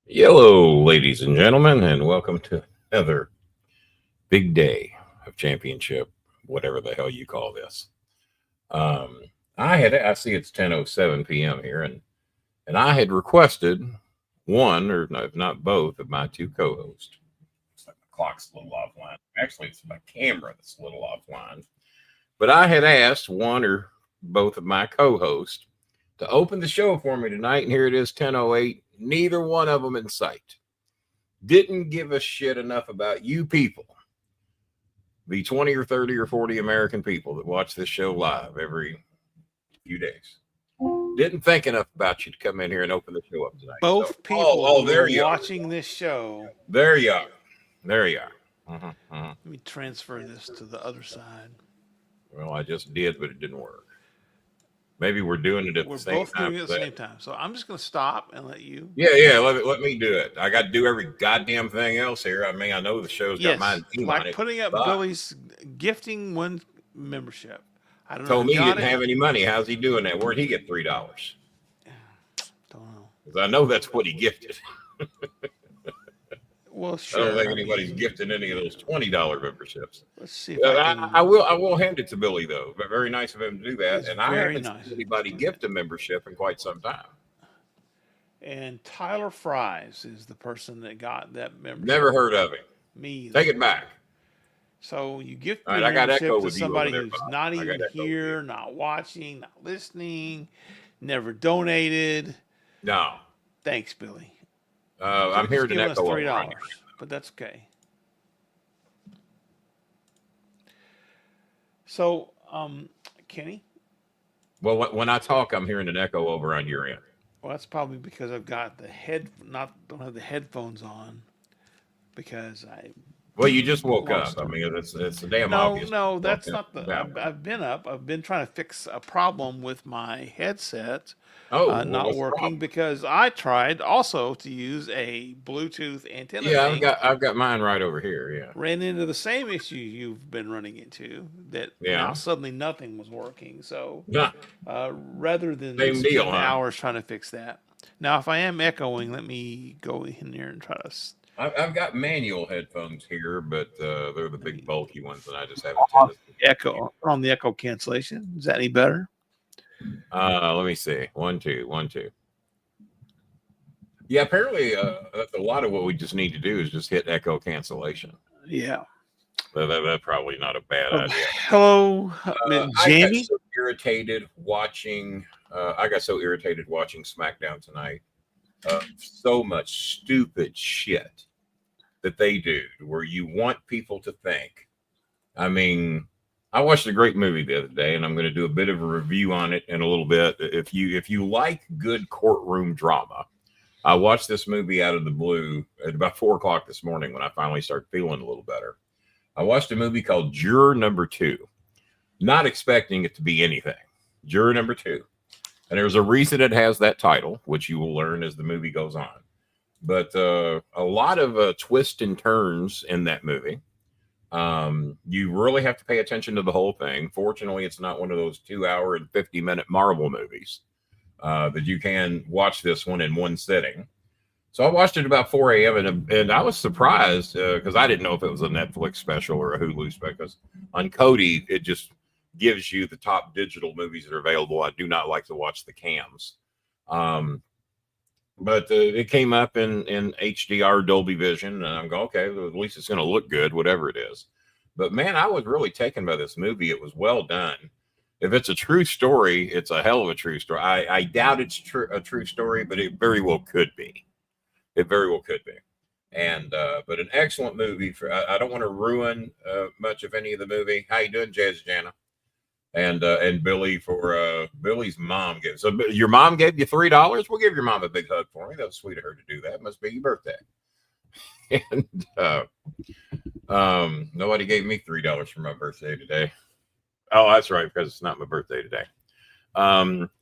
Hello, ladies and gentlemen, and welcome to another big day of championship, whatever the hell you call this. Um, I see it's 10:07 p.m. here, and I had requested one, or no, if not both, of my two co-hosts. It's like my clock's a little offline. Actually, it's my camera that's a little offline. But I had asked one or both of my co-hosts to open the show for me tonight, and here it is, 10:08. Neither one of them in sight. Didn't give a shit enough about you people, the 20 or 30 or 40 American people that watch this show live every few days. Didn't think enough about you to come in here and open the show up tonight. Both people who there are you are. watching this show. There you are. There you are. Let me transfer this to the other side. Well, I just did, but it didn't work. Maybe we're doing it at We're the same both time. doing it at the same time. So I'm just going to stop and let you. Yeah. Let me do it. I got to do every goddamn thing else here. I mean, I know the show's got Yes, my name on like it. putting up but Billy's gifting one membership. I don't know. Told who me he got didn't it. have any money. How's he doing that? Where'd he get $3? Don't know. Because I know that's what he gifted. Well, I sure. don't think anybody's gifting any of those $20 memberships. Let's see if I can. I will hand it to Billy though. But very nice of him to do that. It's And I very haven't nice. seen anybody gift a membership in quite some time. And Tyler Fries is the person that got that membership. Never heard of him. Me either. Take it back. So you gift All your right, I got membership echo to with you somebody over there, who's Bob. not I got even echo with here, not watching, not listening, never donated. No. Thanks, Billy. I'm hearing an Giving us echo over $3, on you. but that's okay. So, Kenny, Well, when I talk, I'm hearing an echo over on your end. well, that's probably because I've got don't have the headphones on because I Well, you just woke lost. up. I mean, it's a damn No, obvious. no, that's not the. Yeah. I've been up. I've been trying to fix a problem with my headset Oh, well, not what's the working problem? because I tried also to use a Bluetooth antenna Yeah, thing. I've got mine right over here. Yeah. Ran into the same issue you've been running into. That now Yeah. suddenly nothing was working. So Yeah. rather than Same deal, spend huh? hours trying to fix that. Now, if I am echoing, let me go in there and try to. I've got manual headphones here, but they're the big bulky ones, and I just have a tendency. Echo on the echo cancellation. Is that any better? Let me see. 1, 2, 1, 2. Yeah, apparently, that's a lot of what we just need to do is just hit echo cancellation. Yeah. That's probably not a bad idea. Hello, Jamie. I got so irritated watching SmackDown tonight. So much stupid shit that they do where you want people to think. I mean, I watched a great movie the other day, and I'm going to do a bit of a review on it in a little bit. If you like good courtroom drama, I watched this movie out of the blue at about 4:00 this morning when I finally started feeling a little better. I watched a movie called Juror Number 2, not expecting it to be anything. Juror Number 2. And there's a reason it has that title, which you will learn as the movie goes on. But a lot of twists and turns in that movie. You really have to pay attention to the whole thing. Fortunately, it's not one of those 2-hour and 50-minute Marvel movies that you can watch this one in one sitting. So I watched it about 4 a.m. and I was surprised because I didn't know if it was a Netflix special or a Hulu special. Because on Kodi, it just gives you the top digital movies that are available. I do not like to watch the cams. But it came up in HDR Dolby Vision, and I'm going, okay, well, at least it's going to look good, whatever it is. But man, I was really taken by this movie. It was well done. If it's a true story, it's a hell of a true story. I doubt it's a true story, but it very well could be. It very well could be. And but an excellent movie. I don't want to ruin much of any of the movie. How you doing, Jazz Jana? And Billy for Billy's mom gave. So your mom gave you $3. We'll give your mom a big hug for me. That was sweet of her to do that. Must be your birthday. And nobody gave me $3 for my birthday today. Oh, that's right, because it's not my birthday today.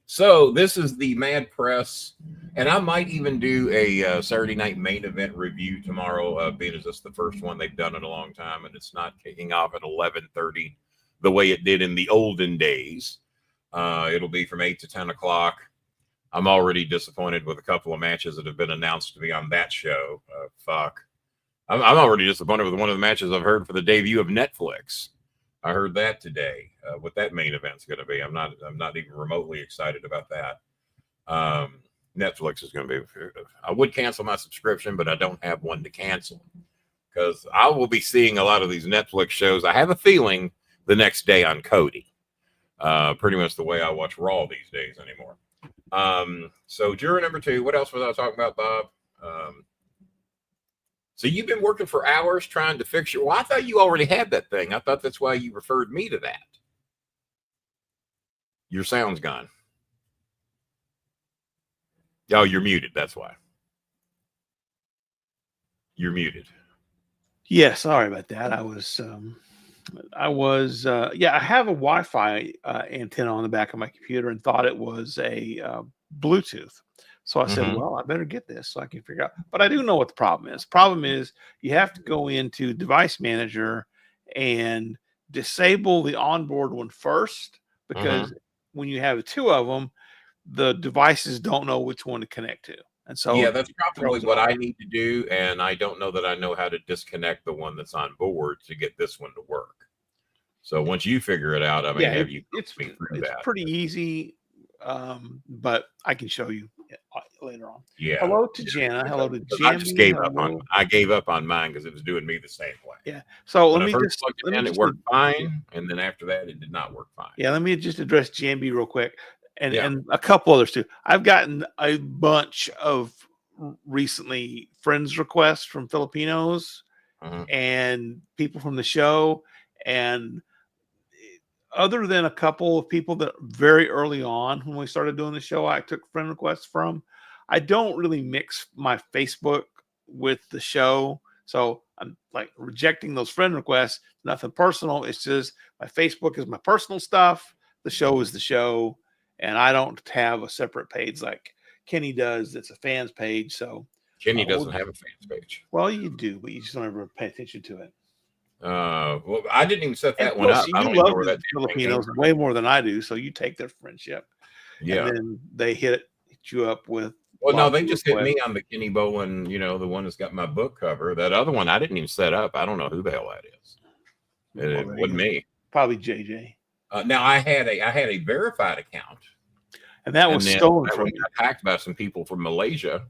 So this is the Mad Press, and I might even do a Saturday Night Main Event review tomorrow, being as this the first one they've done in a long time, and it's not kicking off at 11:30 the way it did in the olden days. It'll be from 8 to 10 o'clock. I'm already disappointed with a couple of matches that have been announced to be on that show. Fuck. I'm already disappointed with one of the matches I've heard for the debut of Netflix. I heard that today. What that main event's going to be. I'm not even remotely excited about that. Netflix is going to be. I would cancel my subscription, but I don't have one to cancel because I will be seeing a lot of these Netflix shows. I have a feeling the next day on Cody. Pretty much the way I watch Raw these days anymore. So juror number 2. What else was I talking about, Bob? So you've been working for hours trying to fix your. Well, I thought you already had that thing. I thought that's why you referred me to that. Your sound's gone. Oh, you're muted. That's why. You're muted. Yeah, sorry about that. I have a Wi-Fi antenna on the back of my computer and thought it was a Bluetooth. So I said, well, I better get this so I can figure out. But I do know what the problem is. Problem is you have to go into Device Manager and disable the onboard one first, because when you have 2 of them, the devices don't know which one to connect to. And so yeah, that's probably what I need to do. And I don't know that I know how to disconnect the one that's on board to get this one to work. So once you figure it out, I may have you it's me through that. Pretty easy, but I can show you later on. Yeah. Hello to Jana. Hello to Jamie. I just gave up on mine because it was doing me the same way. Yeah. So let me just plug it in. It worked fine, and then after that, it did not work fine. Yeah. Let me just address Jambi real quick, and a couple others too. I've gotten a bunch of recently friends requests from Filipinos and people from the show, and other than a couple of people that very early on when we started doing the show, I took friend requests from. I don't really mix my Facebook with the show. So I'm like rejecting those friend requests. Nothing personal. It's just my Facebook is my personal stuff. The show is the show. And I don't have a separate page like Kenny does. That's a fans page. So Kenny doesn't have a fans page. Well, you do, but you just don't ever pay attention to it. Well, I didn't even set that one up. You love the Filipinos way more than I do, so you take their friendship. Yeah. And then they hit you up with. Well, no, they just hit me on the Kenny Bolin, the one that's got my book cover. That other one I didn't even set up. I don't know who the hell that is. It wasn't me. Probably JJ. Now I had a verified account, and that was stolen from me. Got hacked by some people from Malaysia,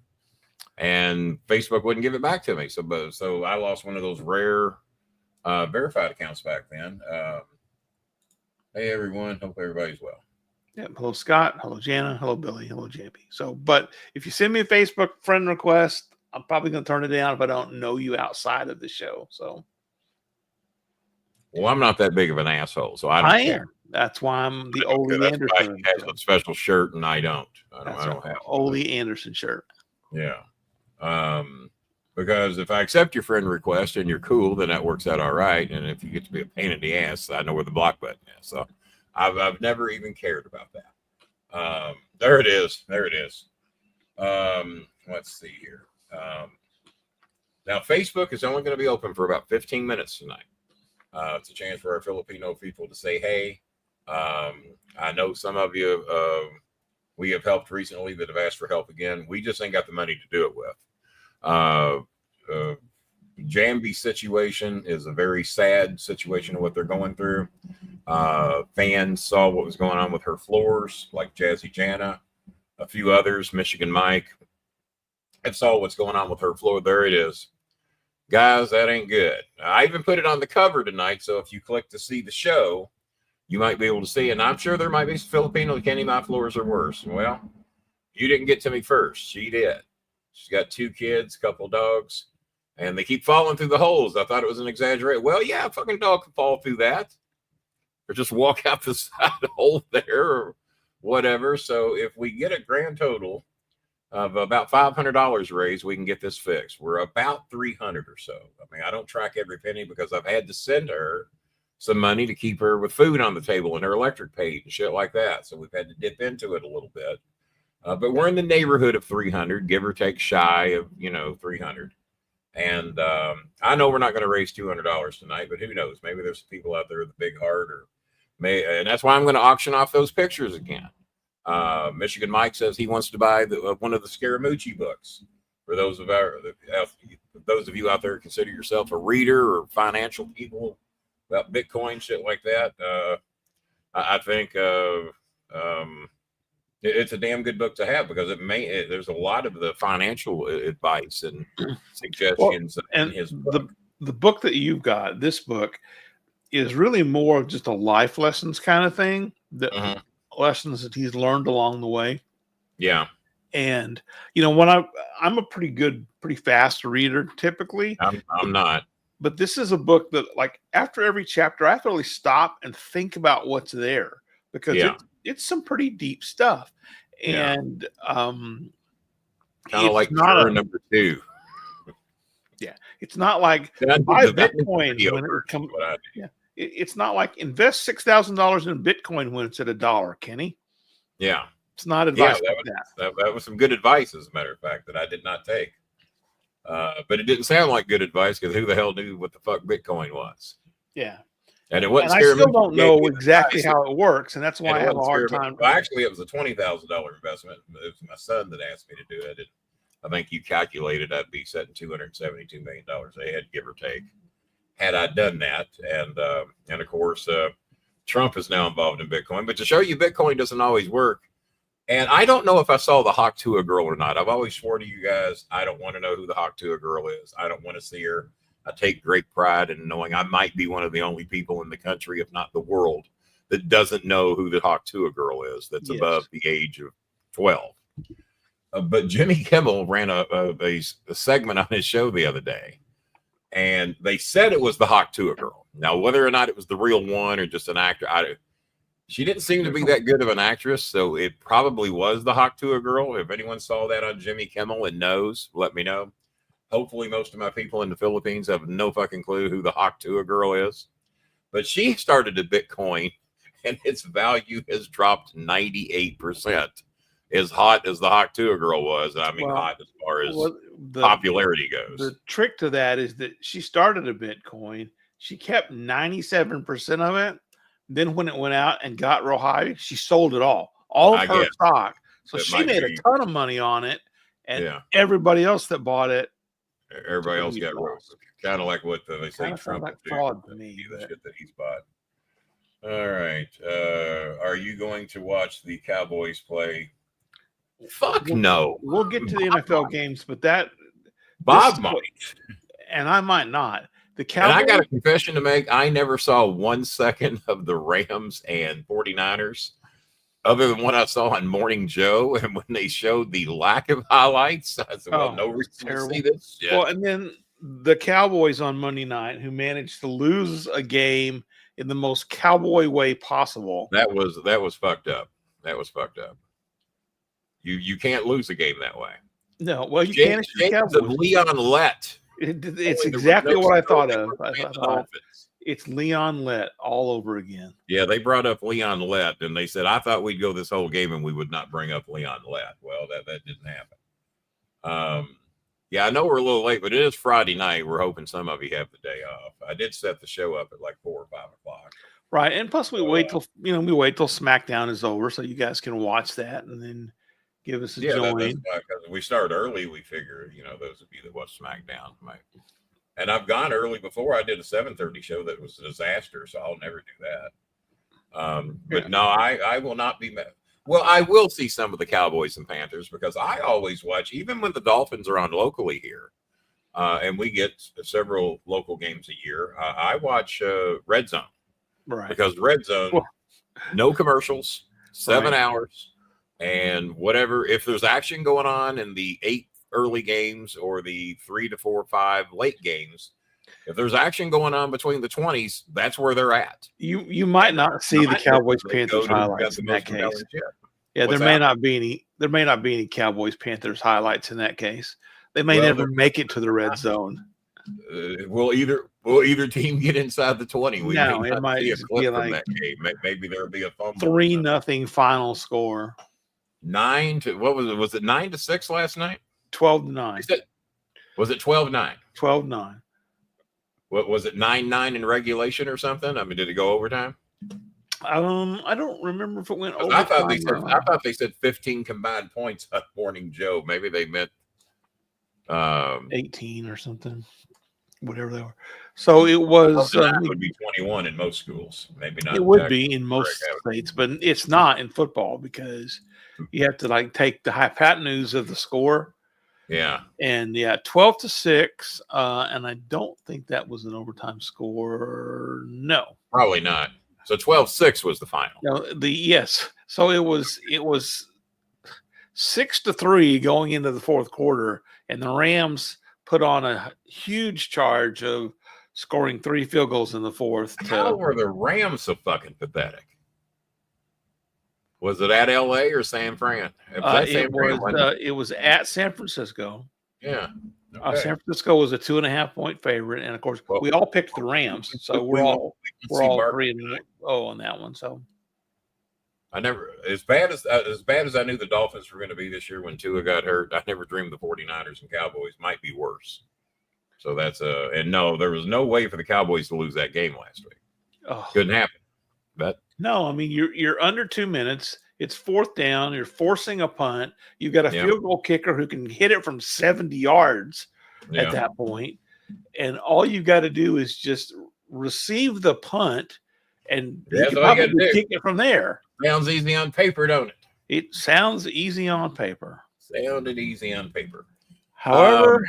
and Facebook wouldn't give it back to me. So I lost one of those rare verified accounts back then. Hey everyone, hope everybody's well. Yeah, hello Scott, hello Jana, hello Billy, hello JP. So, but if you send me a Facebook friend request, I'm probably going to turn it down if I don't know you outside of the show. So, well, I'm not that big of an asshole, so I am. That's why I'm the Ole Anderson. He has a special shirt, and I don't. I don't have Ole Anderson shirt. Yeah. Because if I accept your friend request and you're cool, then that works out all right. And if you get to be a pain in the ass, I know where the block button is. So I've never even cared about that. There it is. Let's see here. Now Facebook is only going to be open for about 15 minutes tonight. It's a chance for our Filipino people to say, hey, I know some of you, we have helped recently that have asked for help again. We just ain't got the money to do it with. Jambi's situation is a very sad situation of what they're going through. Fans saw what was going on with her floors, like Jazzy Jana, a few others, Michigan Mike, and saw what's going on with her floor. There it is. Guys, that ain't good. I even put it on the cover tonight, so if you click to see the show, you might be able to see it. And I'm sure there might be some Filipino Kenny, my floors are worse. Well, you didn't get to me first. She did. She's got 2 kids, couple dogs, and they keep falling through the holes. I thought it was an exaggeration. Well, yeah, a fucking dog can fall through that. Or just walk out the side of the hole there or whatever. So if we get a grand total of about $500 raised, we can get this fixed. We're about 300 or so. I mean, I don't track every penny because I've had to send her some money to keep her with food on the table and her electric paid and shit like that. So we've had to dip into it a little bit. But we're in the neighborhood of 300, give or take shy of, 300. And I know we're not going to raise $200 tonight, but who knows? Maybe there's some people out there with a big heart, and that's why I'm going to auction off those pictures again. Michigan Mike says he wants to buy one of the Scaramucci books. For those of you out there who consider yourself a reader or financial people about Bitcoin, shit like that, I think it's a damn good book to have because there's a lot of the financial advice and suggestions in his book. The book that you've got, this book, is really more of just a life lessons kind of thing. Lessons that he's learned along the way. Yeah. And when I'm a pretty fast reader typically. I'm not. But this is a book that, like, after every chapter, I have to really stop and think about what's there because it's some pretty deep stuff. And kind of like number 2. Yeah, it's not like buy Bitcoin when it comes. Yeah, it's not like invest $6,000 in Bitcoin when it's at $1, Kenny. Yeah, it's not advice that was some good advice, as a matter of fact, that I did not take. But it didn't sound like good advice because who the hell knew what the fuck Bitcoin was? Yeah. And it wasn't. And I still don't know exactly how it works, and that's why I have a hard time. Well, actually, it was a $20,000 investment. It was my son that asked me to do it. And I think you calculated I'd be setting $272 million ahead, give or take, had I done that. And of course, Trump is now involved in Bitcoin. But to show you, Bitcoin doesn't always work. And I don't know if I saw the Hawk-Tuah girl or not. I've always sworn to you guys, I don't want to know who the Hawk-Tuah girl is. I don't want to see her. I take great pride in knowing I might be one of the only people in the country, if not the world, that doesn't know who the Hawk-Tuah girl is that's above the age of 12. But Jimmy Kimmel ran a segment on his show the other day, and they said it was the Hawk-Tuah girl. Now, whether or not it was the real one or just an actor, she didn't seem to be that good of an actress, so it probably was the Hawk-Tuah girl. If anyone saw that on Jimmy Kimmel and knows, let me know. Hopefully, most of my people in the Philippines have no fucking clue who the Hawk-Tuah girl is. But she started a Bitcoin, and its value has dropped 98%. As hot as the Hawk-Tuah girl was, I mean, hot as far as popularity goes. The trick to that is that she started a Bitcoin. She kept 97% of it. Then when it went out and got real high, she sold it all of her stock. So she made a ton of money on it. And everybody else that bought it, everybody else got roasted. Kind of like what they say Trump like fraud to me. The shit that he's bought. All right. Are you going to watch the Cowboys play? Fuck no. We'll get to the NFL games, but Bob might. And I might not. The Cowboys, and I got a confession to make. I never saw 1 second of the Rams and 49ers other than what I saw on Morning Joe. And when they showed the lack of highlights, I said, well, no reason to see this shit. Well, and then the Cowboys on Monday night, who managed to lose a game in the most cowboy way possible. That was fucked up. That was fucked up. You can't lose a game that way. No, well, you can't. Leon Lett. It's exactly what I thought of. I thought it's Leon Lett all over again. Yeah, they brought up Leon Lett, and they said, I thought we'd go this whole game and we would not bring up Leon Lett. Well, that didn't happen. Yeah, I know we're a little late, but it is Friday night. We're hoping some of you have the day off. I did set the show up at like 4 or 5 o'clock. Right, and plus we wait till SmackDown is over so you guys can watch that and then give us a join. Because we start early, we figure, those of you that watch SmackDown might. And I've gone early before. I did a 7:30 show that was a disaster, so I'll never do that. But no, I will not be. Well, I will see some of the Cowboys and Panthers because I always watch, even when the Dolphins are on locally here, and we get several local games a year. I watch Red Zone, right? Because Red Zone, no commercials, 7 hours. And whatever, if there's action going on in the 8 early games or the 3 to 4 or 5 late games, if there's action going on between the 20s, that's where they're at. You might not see the Cowboys Panthers highlights in that case. Yeah, there may not be any Cowboys Panthers highlights in that case. They may never make it to the red zone. Will either team get inside the 20? It might just be like that game. Maybe there'll be a fumble. 3-0 final score. 9 to what was it? Was it 9-6 last night? 12-9. Was it 12-9? 12-9. What was it? 9-9 in regulation or something? I mean, did it go overtime? I don't remember if it went over. I thought they said 15 combined points on Morning Joe. Maybe they meant 18 or something, whatever they were. So it was. It would be 21 in most schools. Maybe not. It would be in most states, but it's not in football because you have to like take the hypotenuse of the score. Yeah. And 12-6. And I don't think that was an overtime score. No, probably not. So 12-6 was the final. No, yes. So it was 6-3 going into the fourth quarter, and the Rams put on a huge charge of scoring 3 field goals in the fourth. How were the Rams so fucking pathetic? Was it at LA or San Fran? It was at San Francisco. Yeah. Okay. San Francisco was a 2.5-point favorite, and of course, we all picked the Rams, so we're all 3-0 on that one. So I never, as bad as I knew the Dolphins were going to be this year when Tua got hurt, I never dreamed the 49ers and Cowboys might be worse. So that's and no, there was no way for the Cowboys to lose that game last week. Oh. Couldn't happen. But no, I mean you're under 2 minutes. It's fourth down. You're forcing a punt. You've got a field goal kicker who can hit it from 70 yards at that point. And all you got to do is just receive the punt and you can probably kick it from there. Sounds easy on paper, don't it? It sounds easy on paper. Sounded easy on paper. However,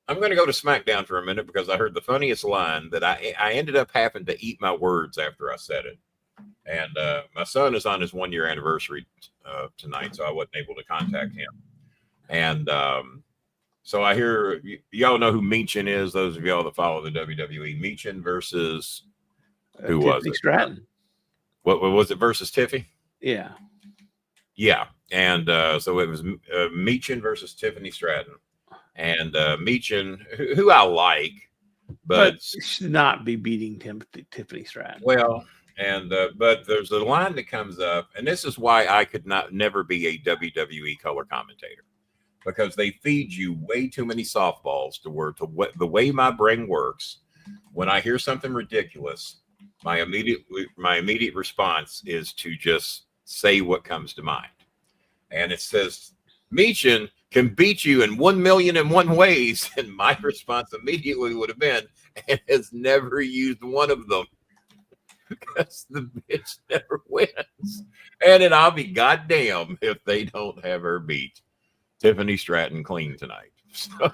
I'm going to go to SmackDown for a minute because I heard the funniest line that I ended up having to eat my words after I said it. And my son is on his 1-year anniversary tonight, so I wasn't able to contact him. And so I hear y'all know who Meechin is. Those of y'all that follow the WWE, Meechin versus who was it? Stratton. What was it versus Tiffy? Yeah. Yeah, and so it was Meechin versus Tiffany Stratton, and Meechin, who I like, but should not be beating Tiffany Stratton. Well. And but there's a line that comes up, and this is why I could never be a WWE color commentator, because they feed you way too many softballs the way my brain works. When I hear something ridiculous, my immediate response is to just say what comes to mind. And it says Meechin can beat you in 1,000,001 ways, and my response immediately would have been, and has never used one of them. Because the bitch never wins. And then I'll be goddamn if they don't have her beat Tiffany Stratton clean tonight. So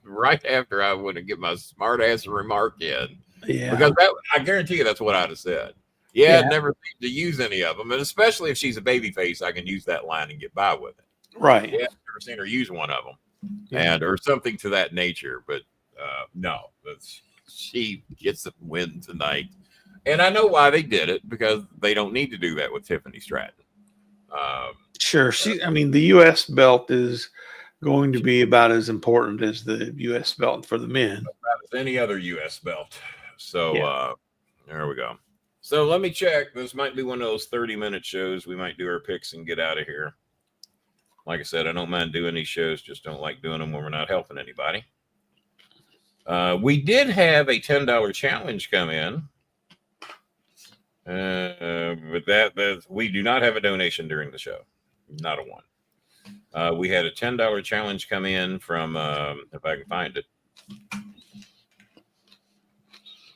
right after I want to get my smart ass remark in. Yeah. Because I guarantee you that's what I'd have said. Yeah, I'd never need to use any of them. And especially if she's a baby face, I can use that line and get by with it. Right. Yeah, I've never seen her use one of them. And or something to that nature. But no, she gets the win tonight. And I know why they did it, because they don't need to do that with Tiffany Stratton. Sure. The U.S. belt is going to be about as important as the U.S. belt for the men. About as any other U.S. belt. So there we go. So let me check. This might be one of those 30-minute shows. We might do our picks and get out of here. Like I said, I don't mind doing these shows. Just don't like doing them when we're not helping anybody. We did have a $10 challenge come in. But that we do not have a donation during the show, not a one. We had a $10 challenge come in from if I can find it.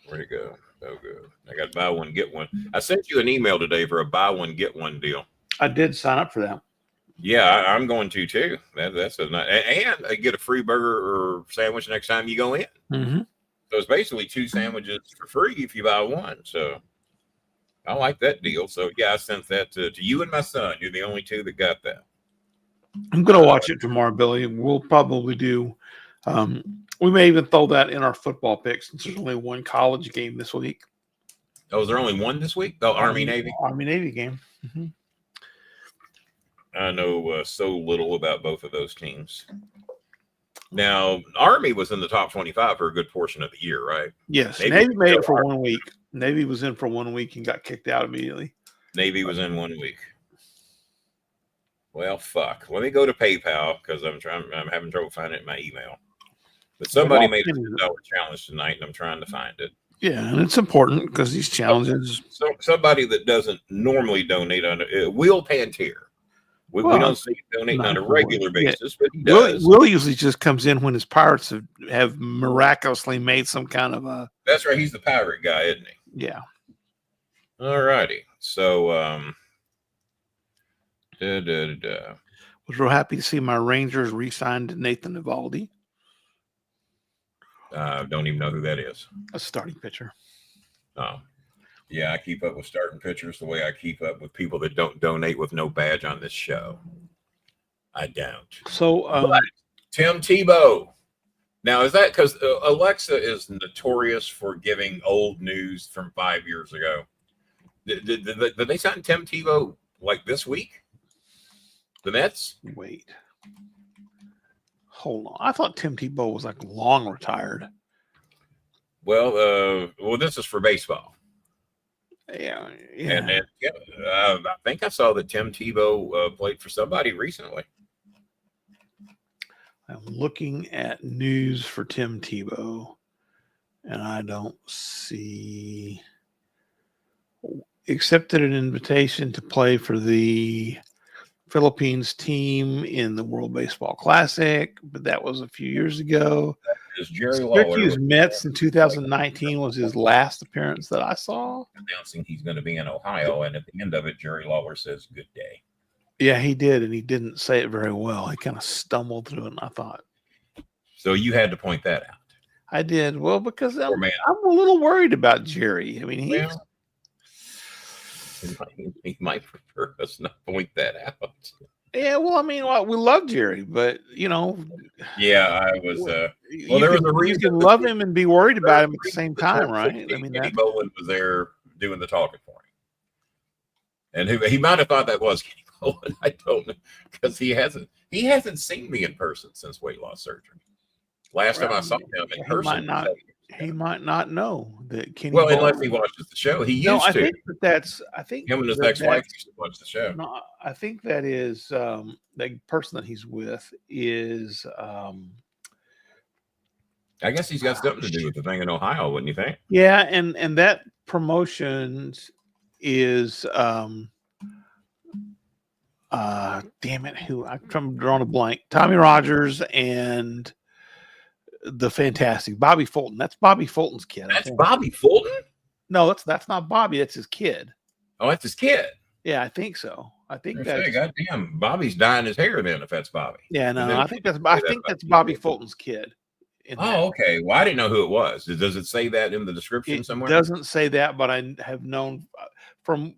Where'd it go? Oh, good. I got buy one get one. I sent you an email today for a buy one get one deal. I did sign up for that. Yeah, I'm going to too. That's a nice, and I get a free burger or sandwich next time you go in. Mm-hmm. So it's basically 2 sandwiches for free if you buy one. So. I like that deal. So, yeah, I sent that to you and my son. You're the only 2 that got that. I'm going to watch it tomorrow, Billy. We'll probably do we may even throw that in our football picks since there's only one college game this week. Oh, is there only one this week? Oh, Army-Navy? Army-Navy game. Mm-hmm. I know so little about both of those teams. Now, Army was in the top 25 for a good portion of the year, right? Yes. Navy made it for 1 week. Navy was in for 1 week and got kicked out immediately. Navy was in 1 week. Well, fuck. Let me go to PayPal because I'm having trouble finding it in my email. But somebody made a $10 challenge tonight, and I'm trying to find it. Yeah, and it's important because these challenges. So somebody that doesn't normally donate on Will Pantier. We don't see him donating on a regular basis, but he does. Will usually just comes in when his pirates have miraculously made some kind of a. That's right. He's the pirate guy, isn't he? Yeah. All righty. So, was real happy to see my Rangers re-signed Nathan Eovaldi. Don't even know who that is. A starting pitcher. Oh, yeah. I keep up with starting pitchers the way I keep up with people that don't donate with no badge on this show. I don't. So, Tim Tebow. Now, is that because Alexa is notorious for giving old news from 5 years ago? Did they sign Tim Tebow like this week? The Mets? Wait. Hold on. I thought Tim Tebow was like long retired. Well, this is for baseball. Yeah. And I think I saw that Tim Tebow played for somebody recently. I'm looking at news for Tim Tebow, and I don't see accepted an invitation to play for the Philippines team in the World Baseball Classic, but that was a few years ago. Syracuse Mets in 2019 was his last appearance that I saw. Announcing he's going to be in Ohio, and at the end of it, Jerry Lawler says, "Good day." Yeah, he did, and he didn't say it very well. He kind of stumbled through it, and I thought. So you had to point that out. I did. Well, because I'm a little worried about Jerry. I mean, he might prefer us not point that out. Yeah, well, I mean, we love Jerry, but yeah, I was. There was a reason you can love him and be worried about him at the same time, right? I mean, Bolin was there doing the talking for him, and he might have thought that was Kenny Bolin. I don't know, because he hasn't seen me in person since weight loss surgery. Last time I saw him in person, he might not know that Kenny. Well, unless he watches the show, he used to. I think him and his ex-wife used to watch the show. No, I think that is the person that he's with is. I guess he's got something to do with the thing in Ohio, wouldn't you think? Yeah, and that promotion is damn it, I'm drawing a blank. Tommy Rogers and the fantastic Bobby Fulton. That's Bobby Fulton's kid. That's Bobby Fulton? No, that's not Bobby. That's his kid. Oh, that's his kid. Yeah, I think so. I think that's goddamn. Bobby's dyeing his hair then, if that's Bobby. Yeah, no, I think that's Bobby Fulton's kid. Oh, okay. Well, I didn't know who it was. Does it say that in the description somewhere? It doesn't say that, but I have known from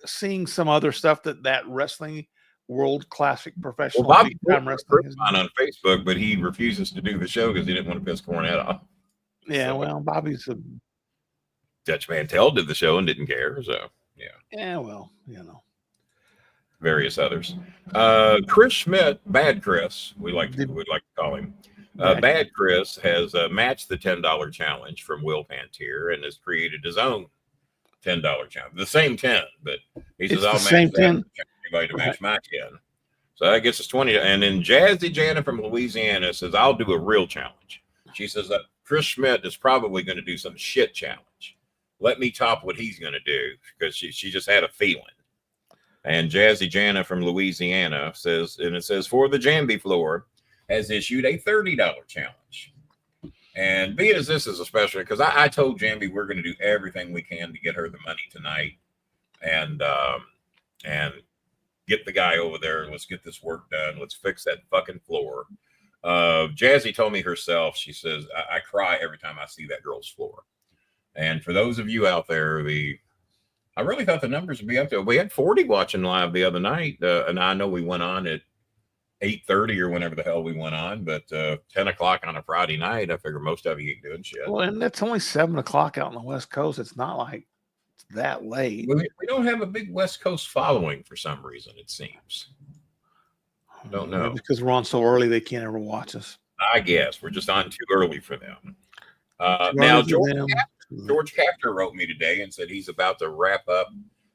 seeing some other stuff that wrestling World Classic Professional Bobby Wrestling is on Facebook, but he refuses to do the show because he didn't want to piss Cornette off. Yeah, so, well, Bobby's a Dutch Mantel did the show and didn't care. So yeah. Yeah, well, various others. Chris Schmidt, Bad Chris, we'd like to call him. Bad Chris has matched the $10 challenge from Will Pantier and has created his own $10 challenge. The same 10, but he says I'll match that. Anybody to match my 10. So that gets us 20. And then Jazzy Jana from Louisiana says, I'll do a real challenge. She says that Chris Schmidt is probably going to do some shit challenge. Let me top what he's going to do, because she just had a feeling. And Jazzy Jana from Louisiana says, and it says, for the Jambi floor, has issued a $30 challenge. And being as this is a special, because I told Jambi we're going to do everything we can to get her the money tonight, and get the guy over there. Let's get this work done. Let's fix that fucking floor. Jazzy told me herself, she says, I cry every time I see that girl's floor. And for those of you out there, I really thought the numbers would be up there. We had 40 watching live the other night, and I know we went on at 8:30 or whenever the hell we went on, but 10 o'clock on a Friday night, I figure most of you ain't doing shit. Well, and it's only 7 o'clock out on the West Coast. It's not like it's that late. We don't have a big West Coast following for some reason, it seems. I don't know. Maybe because we're on so early, they can't ever watch us. I guess we're just on too early for them. Now, George Captor wrote me today and said he's about to wrap up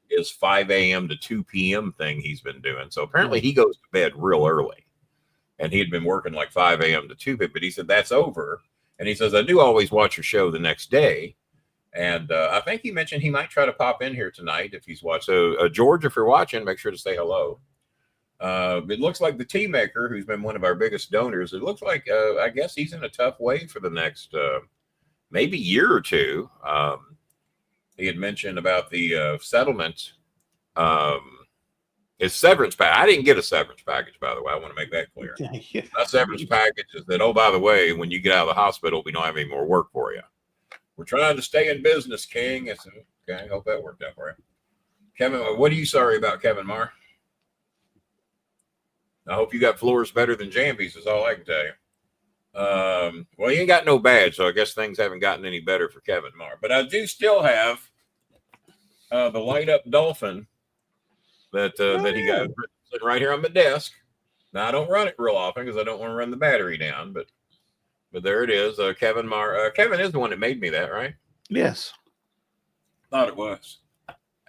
his 5 a.m. to 2 p.m. thing he's been doing. So apparently he goes to bed real early. And he had been working like 5 a.m. to 2 p.m. But he said that's over. And he says, I do always watch your show the next day. And I think he mentioned he might try to pop in here tonight if he's watching. So, George, if you're watching, make sure to say hello. It looks like the tea maker, who's been one of our biggest donors, it looks like, I guess he's in a tough way for the next maybe year or two. He had mentioned about the settlement, his severance package. I didn't get a severance package, by the way. I want to make that clear. Yeah. That severance package is that, oh, by the way, when you get out of the hospital, we don't have any more work for you. We're trying to stay in business, King. I said, okay, I hope that worked out for you. Kevin, what are you sorry about, Kevin Marr? I hope you got floors better than Jambies, is all I can tell you. Well, you ain't got no badge, so I guess things haven't gotten any better for Kevin Marr. But I do still have the light up dolphin that he got sitting right here on my desk. Now, I don't run it real often because I don't want to run the battery down, but there it is. Kevin Marr. Kevin is the one that made me that, right? Yes. Thought it was.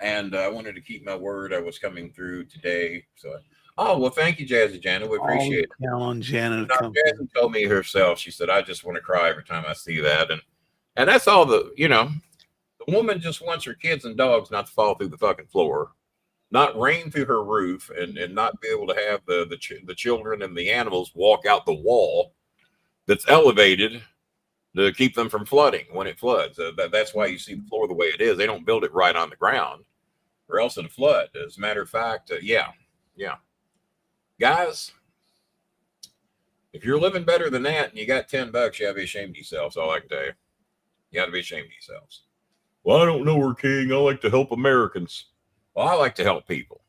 And I wanted to keep my word. I was coming through today. So, well, thank you, Jazzy Janet. We appreciate it. On Janet. Jazzy told me herself, she said, I just want to cry every time I see that. And that's all the woman just wants her kids and dogs not to fall through the fucking floor, not rain through her roof, and not be able to have the children and the animals walk out the wall that's elevated to keep them from flooding when it floods. That's why you see the floor the way it is. They don't build it right on the ground, or else it'll flood. As a matter of fact, yeah. Guys, if you're living better than that and you got $10, you gotta be ashamed of yourselves. All I can tell you. You gotta be ashamed of yourselves. Well, I don't know her, King. I like to help Americans. Well, I like to help people.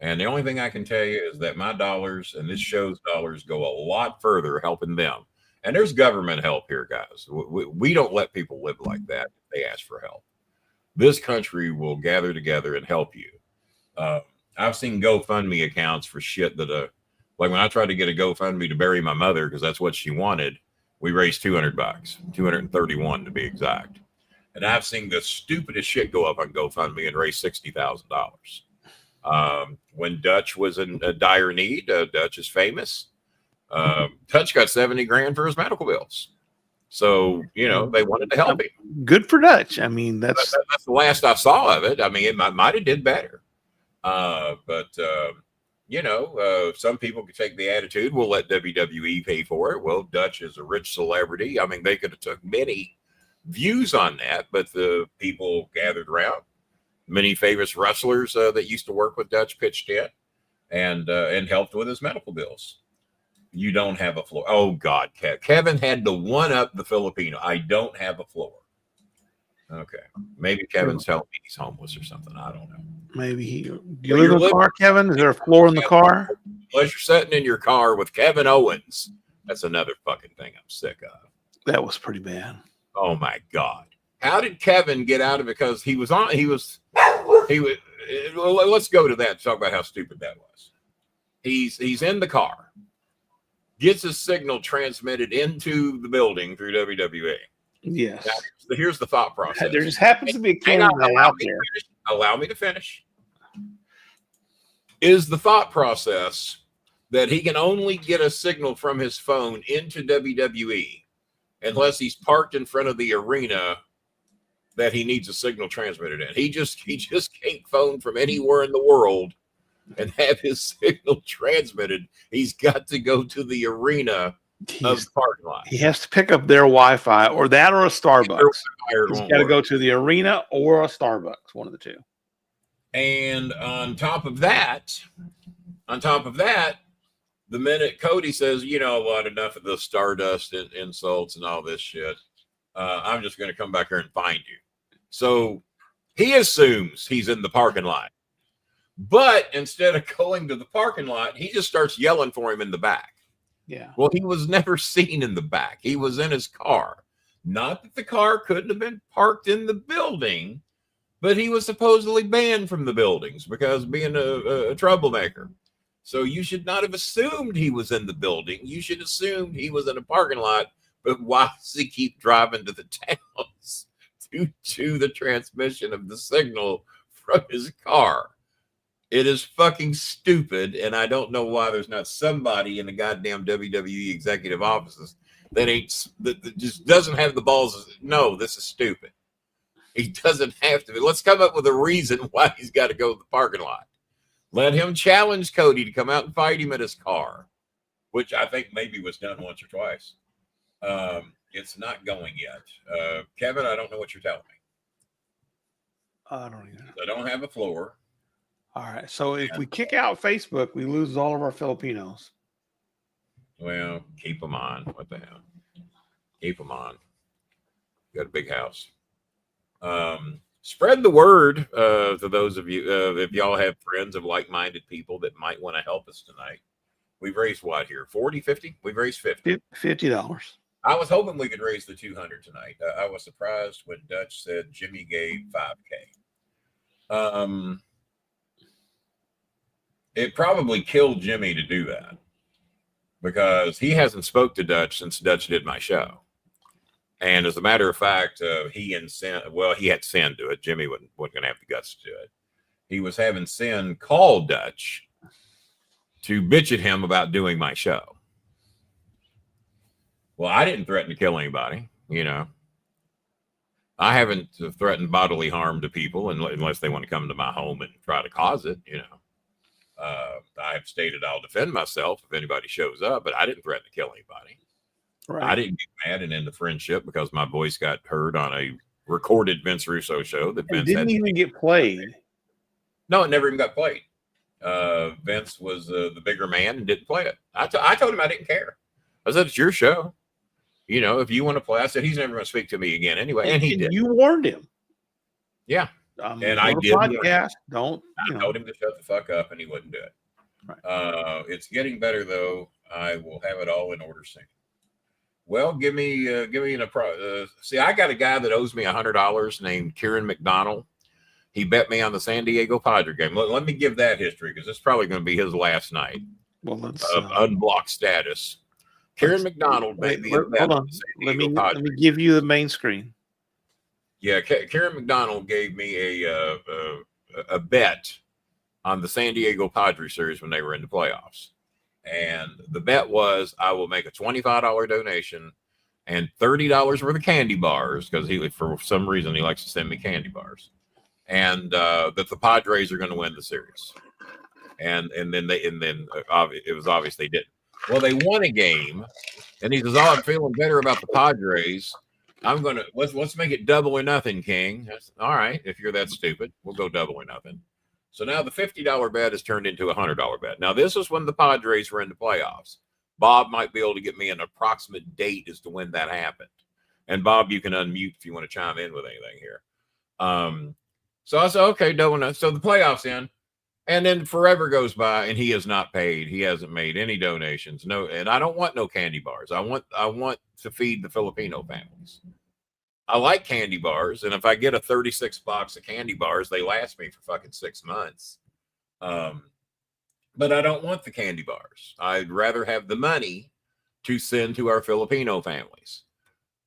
And the only thing I can tell you is that my dollars and this show's dollars go a lot further helping them. And there's government help here, guys. We don't let people live like that if they ask for help. This country will gather together and help you. I've seen GoFundMe accounts for shit that, like when I tried to get a GoFundMe to bury my mother because that's what she wanted, we raised $200, $231 to be exact. And I've seen the stupidest shit go up on GoFundMe and raise $60,000. When Dutch was in dire need, Dutch is famous. Dutch got $70,000 for his medical bills. So, they wanted to help him. Good for Dutch. I mean, that's the last I saw of it. I mean, it might have did better. But some people could take the attitude, we'll let WWE pay for it. Well, Dutch is a rich celebrity. I mean, they could have took many views on that, but the people gathered around. Many famous wrestlers that used to work with Dutch pitched in and helped with his medical bills. You don't have a floor. Oh, God, Kevin had to one-up the Filipino. I don't have a floor. Okay. Maybe Kevin's telling me he's homeless or something. I don't know. Maybe you live in the car, Kevin? Is there a floor in the car? Unless you're sitting in your car with Kevin Owens. That's another fucking thing I'm sick of. That was pretty bad. Oh, my God. How did Kevin get out of it? Because let's go to that to talk about how stupid that was. He's in the car, gets his signal transmitted into the building through WWE. Yes. Now, here's the thought process. There just happens to be a camera out there. Allow me to finish. Is the thought process that he can only get a signal from his phone into WWE unless he's parked in front of the arena that he needs a signal transmitted in? He just can't phone from anywhere in the world and have his signal transmitted. He's got to go to the arena of the parking lot. He has to pick up their Wi-Fi or a Starbucks. He's got to go to the arena or a Starbucks, one of the two. And on top of that, the minute Cody says, what, enough of the Stardust and insults and all this shit, I'm just going to come back here and find you. So he assumes he's in the parking lot. But instead of going to the parking lot, he just starts yelling for him in the back. Yeah. Well, he was never seen in the back. He was in his car. Not that the car couldn't have been parked in the building, but he was supposedly banned from the buildings because being a troublemaker. So you should not have assumed he was in the building. You should assume he was in a parking lot. But why does he keep driving to the towns to the transmission of the signal from his car? It is fucking stupid, and I don't know why there's not somebody in the goddamn WWE executive offices that just doesn't have the balls. No, this is stupid. He doesn't have to. Let's come up with a reason why he's got to go to the parking lot. Let him challenge Cody to come out and fight him at his car, which I think maybe was done once or twice. It's not going yet. Kevin, I don't know what you're telling me. I don't either. I don't have a floor. All right. So if we kick out Facebook, we lose all of our Filipinos. Well, keep them on. What the hell? Keep them on. You got a big house. Spread the word to those of you, if y'all have friends of like-minded people that might want to help us tonight. We've raised what here? 40, 50? We've raised 50. $50. I was hoping we could raise the 200 tonight. I was surprised when Dutch said Jimmy gave $5K. It probably killed Jimmy to do that because he hasn't spoke to Dutch since Dutch did my show. And as a matter of fact, he had Sin do it. Jimmy wasn't going to have the guts to do it. He was having Sin call Dutch to bitch at him about doing my show. Well, I didn't threaten to kill anybody, you know. I haven't threatened bodily harm to people unless they want to come to my home and try to cause it, you know. I have stated I'll defend myself if anybody shows up, but I didn't threaten to kill anybody. Right. I didn't get mad and end the friendship because my voice got heard on a recorded Vince Russo show that Vince didn't even get played. No, it never even got played. Vince was the bigger man and didn't play it. I told him I didn't care. I said, it's your show. You know, if you want to play, I said, he's never going to speak to me again anyway. And he did. You warned him. Yeah. And I did. Podcast, I told him to shut the fuck up and he wouldn't do it. Right. It's getting better, though. I will have it all in order soon. Well, give me see, I got a guy that owes me $100 named Kieran McDonald. He bet me on the San Diego Padre game. Let me give that history because it's probably going to be his last night of unblocked status. Kieran McDonald made me a bet. Hold on. Let me give you the main screen. Yeah, Kieran McDonald gave me a bet on the San Diego Padre series when they were in the playoffs. And the bet was I will make a $25 donation and $30 worth of candy bars because for some reason he likes to send me candy bars, and that the Padres are going to win the series. And then it was obvious they didn't. Well, they won a game, and he says, "Oh, I'm feeling better about the Padres. I'm gonna let's make it double or nothing, King." Said, all right, if you're that stupid, we'll go double or nothing. So now the $50 bet has turned into a $100 bet. Now, this is when the Padres were in the playoffs. Bob might be able to get me an approximate date as to when that happened. And Bob, you can unmute if you want to chime in with anything here. So I said, okay, double enough. So the playoffs end. And then forever goes by and he has not paid. He hasn't made any donations. No, and I don't want no candy bars. I want to feed the Filipino families. I like candy bars, and if I get a 36 box of candy bars, they last me for fucking 6 months. But I don't want the candy bars. I'd rather have the money to send to our Filipino families.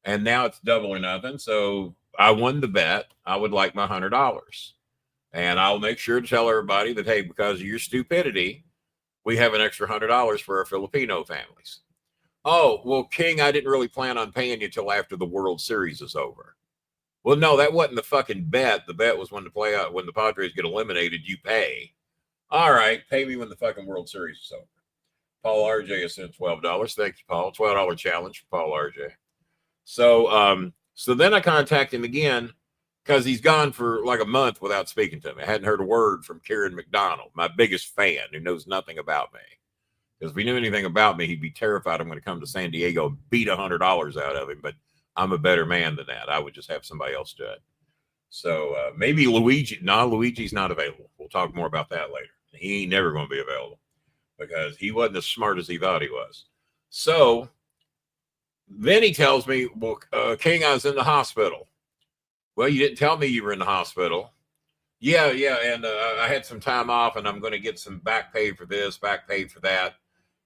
And now it's double or nothing. So I won the bet. I would like my $100. And I'll make sure to tell everybody that, hey, because of your stupidity, we have an extra $100 for our Filipino families. Oh, well, King, I didn't really plan on paying you till after the World Series is over. Well, no, that wasn't the fucking bet. The bet was when the Padres get eliminated, you pay. All right, pay me when the fucking World Series is over. Paul RJ has sent $12. Thank you, Paul. $12 challenge for Paul RJ. So then I contact him again because he's gone for like a month without speaking to me. I hadn't heard a word from Kieran McDonald, my biggest fan who knows nothing about me. Because if he knew anything about me, he'd be terrified I'm going to come to San Diego and beat $100 out of him. But I'm a better man than that. I would just have somebody else do it. So maybe Luigi. No, Luigi's not available. We'll talk more about that later. He ain't never going to be available because he wasn't as smart as he thought he was. So then he tells me, well, King, I was in the hospital. Well, you didn't tell me you were in the hospital. Yeah. And I had some time off and I'm going to get some back pay for this, back pay for that.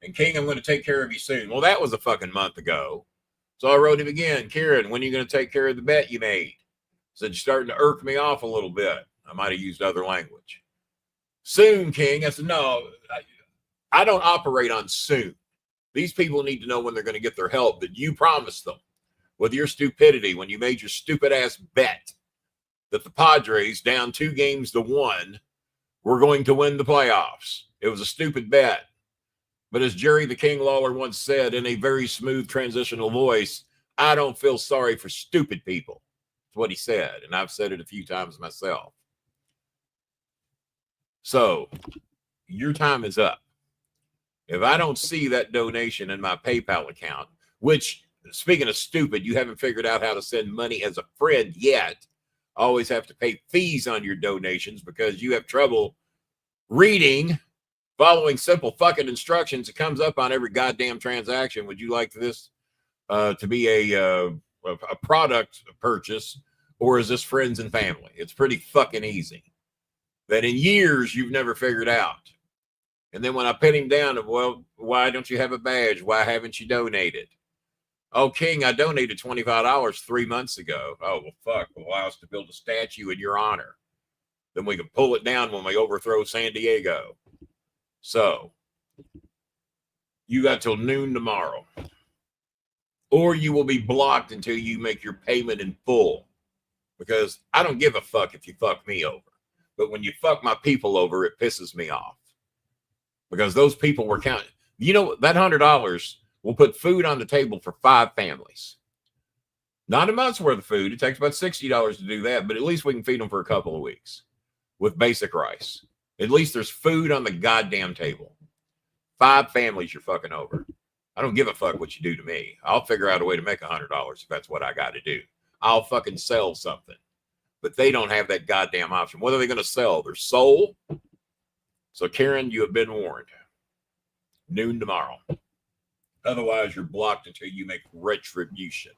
And King, I'm going to take care of you soon. Well, that was a fucking month ago. So I wrote him again, Kieran, when are you going to take care of the bet you made? Said, you're starting to irk me off a little bit. I might have used other language. Soon, King. I said, no, I don't operate on soon. These people need to know when they're going to get their help that you promised them with your stupidity when you made your stupid ass bet. that the Padres, down 2-1, were going to win the playoffs. It was a stupid bet. But as Jerry the King Lawler once said in a very smooth transitional voice, I don't feel sorry for stupid people. That's what he said. And I've said it a few times myself. So your time is up. If I don't see that donation in my PayPal account, which, speaking of stupid, you haven't figured out how to send money as a friend yet. Always have to pay fees on your donations because you have trouble reading, following simple fucking instructions. It comes up on every goddamn transaction. Would you like this to be a product purchase, or is this friends and family? It's pretty fucking easy. That in years you've never figured out. And then when I pin him down, well, why don't you have a badge? Why haven't you donated? Oh, King, I donated $25 3 months ago. Oh, well, fuck. Allow us to build a statue in your honor. Then we can pull it down when we overthrow San Diego. So, you got till noon tomorrow. Or you will be blocked until you make your payment in full. Because I don't give a fuck if you fuck me over. But when you fuck my people over, it pisses me off. Because those people were counting. You know, that $100 will put food on the table for 5 families. Not a month's worth of food. It takes about $60 to do that, but at least we can feed them for a couple of weeks with basic rice. At least there's food on the goddamn table. 5 families you're fucking over. I don't give a fuck what you do to me. I'll figure out a way to make $100 if that's what I got to do. I'll fucking sell something. But they don't have that goddamn option. What are they going to sell? Their soul? So, Karen, you have been warned. Noon tomorrow. Otherwise, you're blocked until you make retribution.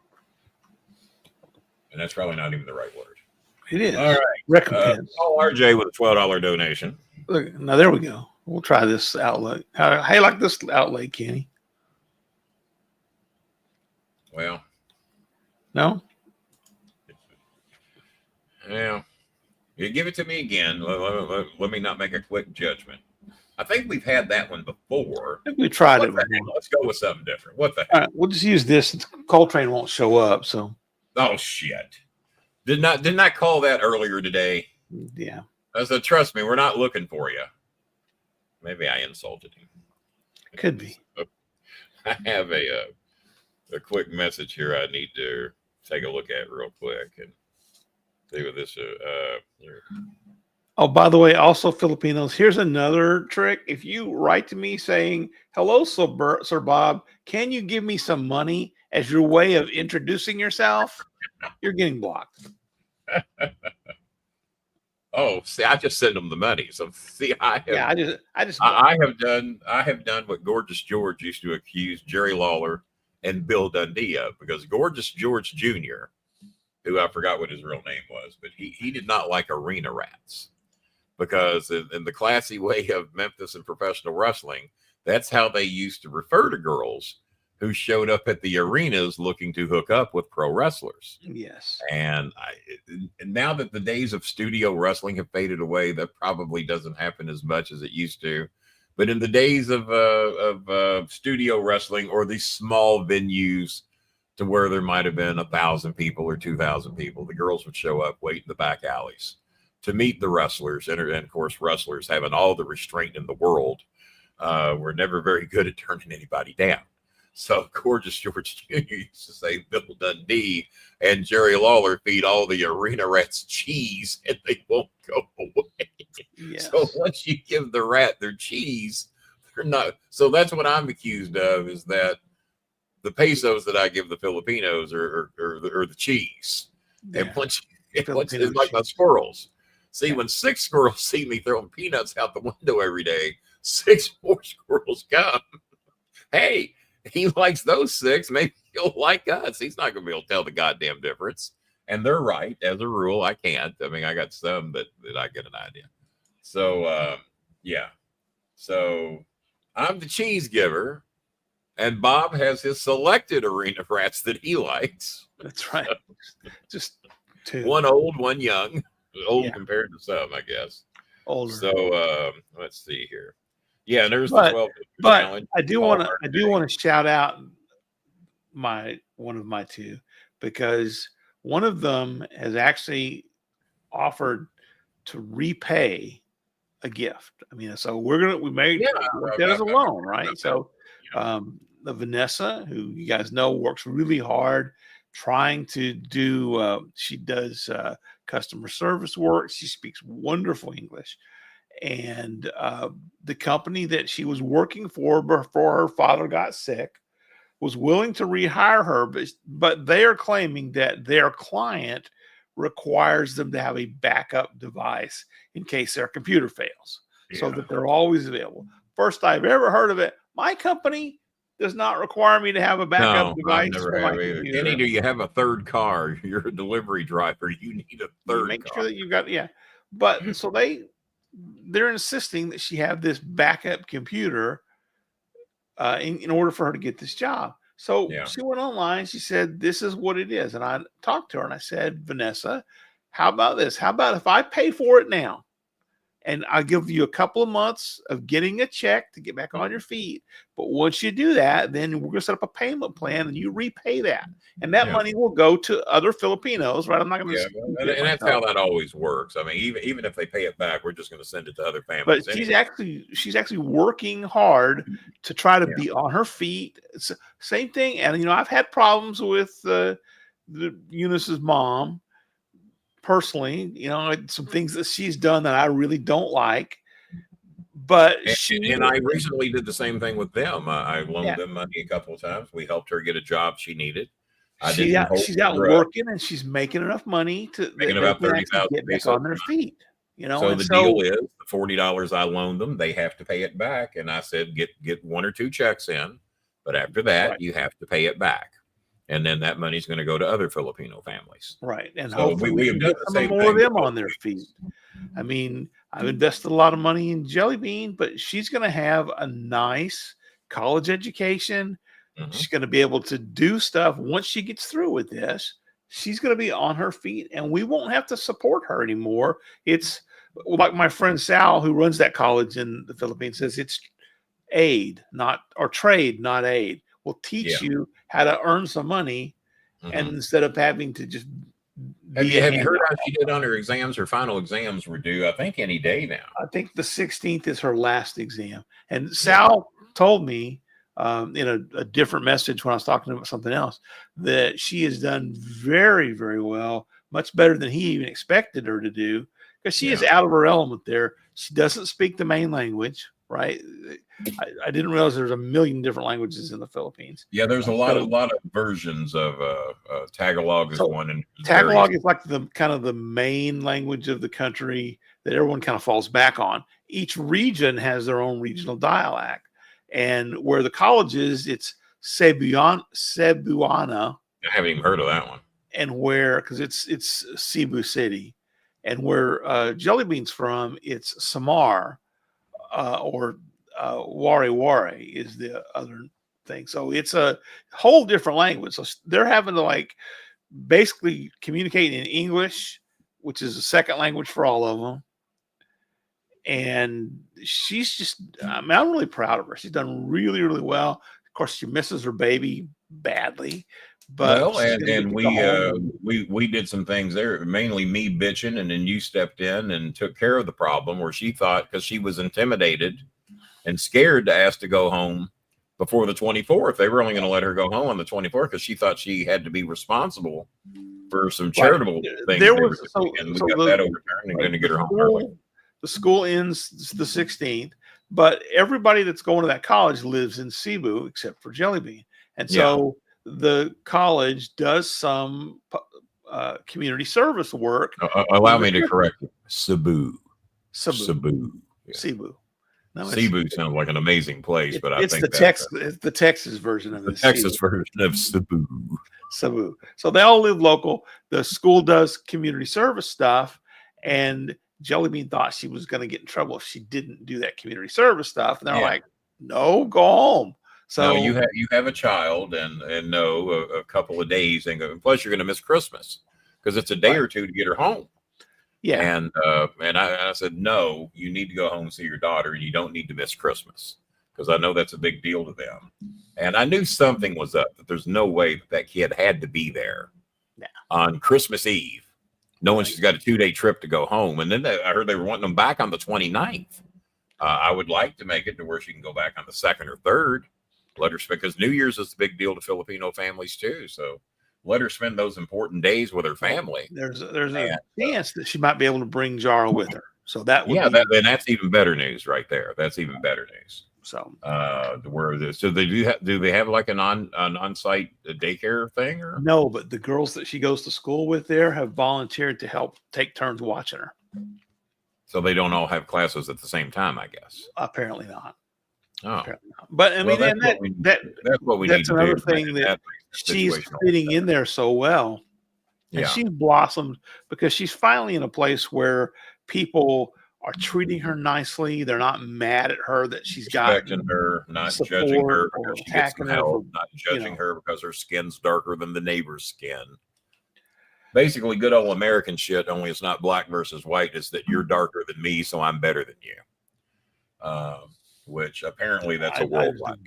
And that's probably not even the right word. It is. All right. Recompense. RJ with a $12 donation. Look, now there we go. We'll try this outlet. How you like this outlay, Kenny? Well. No? Yeah. You give it to me again. Let me not make a quick judgment. I think we've had that one before. I think we tried it before. Let's go with something different. What the heck? All right, we'll just use this. Coltrane won't show up, so. Oh shit! Didn't I call that earlier today? Yeah. I said, trust me, we're not looking for you. Maybe I insulted him. Could be. I have a quick message here I need to take a look at real quick and see what this here. Oh, by the way, also Filipinos, here's another trick. If you write to me saying, hello, Sir Bob, can you give me some money as your way of introducing yourself? You're getting blocked. Oh, see, I just send them the money. So see, I have done what Gorgeous George used to accuse Jerry Lawler and Bill Dundee of, because Gorgeous George Jr., who I forgot what his real name was, but he did not like arena rats. Because in the classy way of Memphis and professional wrestling, that's how they used to refer to girls who showed up at the arenas looking to hook up with pro wrestlers. Yes. And now that the days of studio wrestling have faded away, that probably doesn't happen as much as it used to. But in the days of studio wrestling, or these small venues to where there might have been 1,000 people or 2,000 people, the girls would show up, wait in the back alleys to meet the wrestlers. And of course, wrestlers, having all the restraint in the world, were never very good at turning anybody down. So Gorgeous George Jr. used to say Bill Dundee and Jerry Lawler feed all the arena rats cheese and they won't go away. Yes. So once you give the rat their cheese, they're not. So that's what I'm accused of, is that the pesos that I give the Filipinos are the cheese. Yeah. And once it's like my squirrels. See, when 6 squirrels see me throwing peanuts out the window every day, 6 more squirrels come. Hey, he likes those 6. Maybe he'll like us. He's not going to be able to tell the goddamn difference. And they're right. As a rule, I can't. I mean, I got some that I get an idea. So, yeah. So I'm the cheese giver. And Bob has his selected arena rats that he likes. That's right. So, just 2. One old, one young. Old compared to some, I guess. Older. So let's see here. Yeah, and there's the 12 challenge. I do want to shout out one of my 2, because one of them has actually offered to repay a gift. I mean, so we made that as a loan, right? So the Vanessa, who you guys know works really hard trying to do, she does customer service work. She speaks wonderful English. And the company that she was working for before her father got sick was willing to rehire her, but they are claiming that their client requires them to have a backup device in case their computer fails, so that they're always available. First I've ever heard of it. My company does not require me to have a backup device. I've never have either. Kenny, do you have a third car? You're a delivery driver. You need a third make car. sure that you've got, But so they're insisting that she have this backup computer in order for her to get this job. So she went online. She said, this is what it is. And I talked to her and I said, Vanessa, how about this? How about if I pay for it now and I give you a couple of months of getting a check to get back on your feet? But once you do that, then we're going to set up a payment plan and you repay that. And that money will go to other Filipinos, right? I'm not going to. And that's how that always works. I mean, even if they pay it back, we're just going to send it to other families. But she's actually working hard to try to be on her feet. It's same thing. And, I've had problems with Eunice's mom personally, some things that she's done that I really don't like. But I recently did the same thing with them. I loaned them money a couple of times. We helped her get a job she needed. She's out working and she's making enough money to making about $30,000 get back on their feet. So the deal is the $40 I loaned them, they have to pay it back. And I said, get 1 or 2 checks in, but after that, you have to pay it back. And then that money's going to go to other Filipino families. Right. And so hopefully we have done some more of them on their feet. I mean, I've invested a lot of money in Jelly Bean, but she's going to have a nice college education. She's going to be able to do stuff once she gets through with this. She's going to be on her feet and we won't have to support her anymore. It's like my friend Sal, who runs that college in the Philippines, says it's trade, not aid. Will teach you how to earn some money, and instead of having to just have you heard how she did on her exams? Her final exams were due, I think, any day now. I think the 16th is her last exam. And Sal told me in a different message when I was talking about something else that she has done very, very well, much better than he even expected her to do, because she is out of her element there. She doesn't speak the main language. Right. I didn't realize there's a million different languages in the Philippines. Yeah, there's a lot of versions of Tagalog is one. And Tagalog is like the kind of the main language of the country that everyone kind of falls back on. Each region has their own regional dialect. And where the college is, it's Cebuana. I haven't even heard of that one. And because it's Cebu City. And where Jelly Bean's from, it's Samar. Or Wari Wari is the other thing. So it's a whole different language. So they're having to basically communicate in English, which is a second language for all of them. And she's I'm really proud of her. She's done really, really well. Of course, she misses her baby badly. But we did some things there, mainly me bitching, and then you stepped in and took care of the problem where she thought, because she was intimidated and scared to ask to go home before the 24th. They were only going to let her go home on the 24th because she thought she had to be responsible for some charitable things. There was and we got that overturned and going to get her home early. The school ends the 16th, but everybody that's going to that college lives in Cebu except for Jelly Bean, and so. The college does some community service work. Allow me to correct you. Cebu. Yeah. Cebu. No, Cebu sounds like an amazing place, but I think it's the Texas version of it. The Texas version of Cebu. Cebu. So they all live local. The school does community service stuff, and Jelly Bean thought she was going to get in trouble if she didn't do that community service stuff. And they're like, "No, go home." So you have a child, and no, a couple of days, and plus you're going to miss Christmas because it's a day or two to get her home. Yeah, and I said, no, you need to go home and see your daughter, and you don't need to miss Christmas because I know that's a big deal to them. And I knew something was up. That there's no way that kid had to be there on Christmas Eve knowing she's got a 2-day trip to go home. And then I heard they were wanting them back on the 29th. I would like to make it to where she can go back on the 2nd or 3rd. Let her spend, because New Year's is a big deal to Filipino families too. So let her spend those important days with her family. There's a chance that she might be able to bring Jara with her. So that would then that's even better news right there. That's even better news. So so they do they have like an on-site daycare thing or no? But the girls that she goes to school with there have volunteered to help take turns watching her. So they don't all have classes at the same time, I guess. Apparently not. Oh, but I mean, that's what we that's need another to do. thing that she's fitting in there so well, and she's blossomed because she's finally in a place where people are treating her nicely. They're not mad at her that she's got her, not judging her because she gets some help, not judging her because her skin's darker than the neighbor's skin. Basically, good old American shit. Only it's not black versus white. It's that you're darker than me, so I'm better than you. Which apparently that's a worldwide.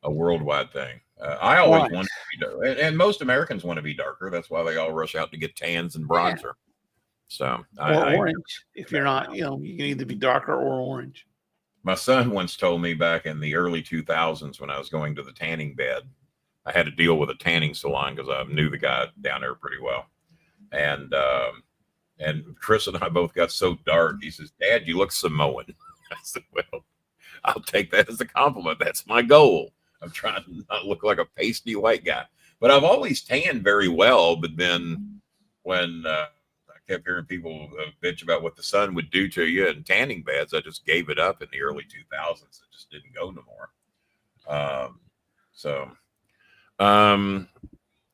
A worldwide thing. I always want to be dark, and most Americans want to be darker. That's why they all rush out to get tans and bronzer. Yeah. So orange. If you're not, you can either be darker or orange. My son once told me back in the early 2000s when I was going to the tanning bed, I had to deal with a tanning salon because I knew the guy down there pretty well, and Chris and I both got so dark. He says, "Dad, you look Samoan." I said, "Well, I'll take that as a compliment. That's my goal. I'm trying to not look like a pasty white guy." But I've always tanned very well. But then when I kept hearing people bitch about what the sun would do to you in tanning beds, I just gave it up in the early 2000s. It just didn't go no more.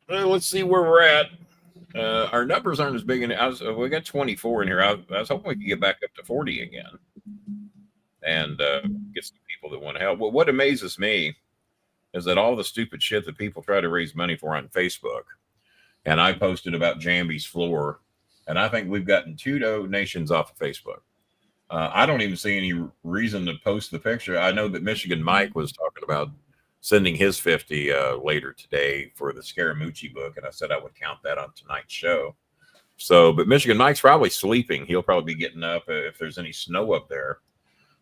Let's see where we're at. Our numbers aren't as big. We got 24 in here. I was hoping we could get back up to 40 again. And get some people that want to help. Well, what amazes me is that all the stupid shit that people try to raise money for on Facebook, and I posted about Jambi's floor, and I think we've gotten 2 donations off of Facebook. I don't even see any reason to post the picture. I know that Michigan Mike was talking about sending his 50 later today for the Scaramucci book, and I said I would count that on tonight's show. So, but Michigan Mike's probably sleeping. He'll probably be getting up if there's any snow up there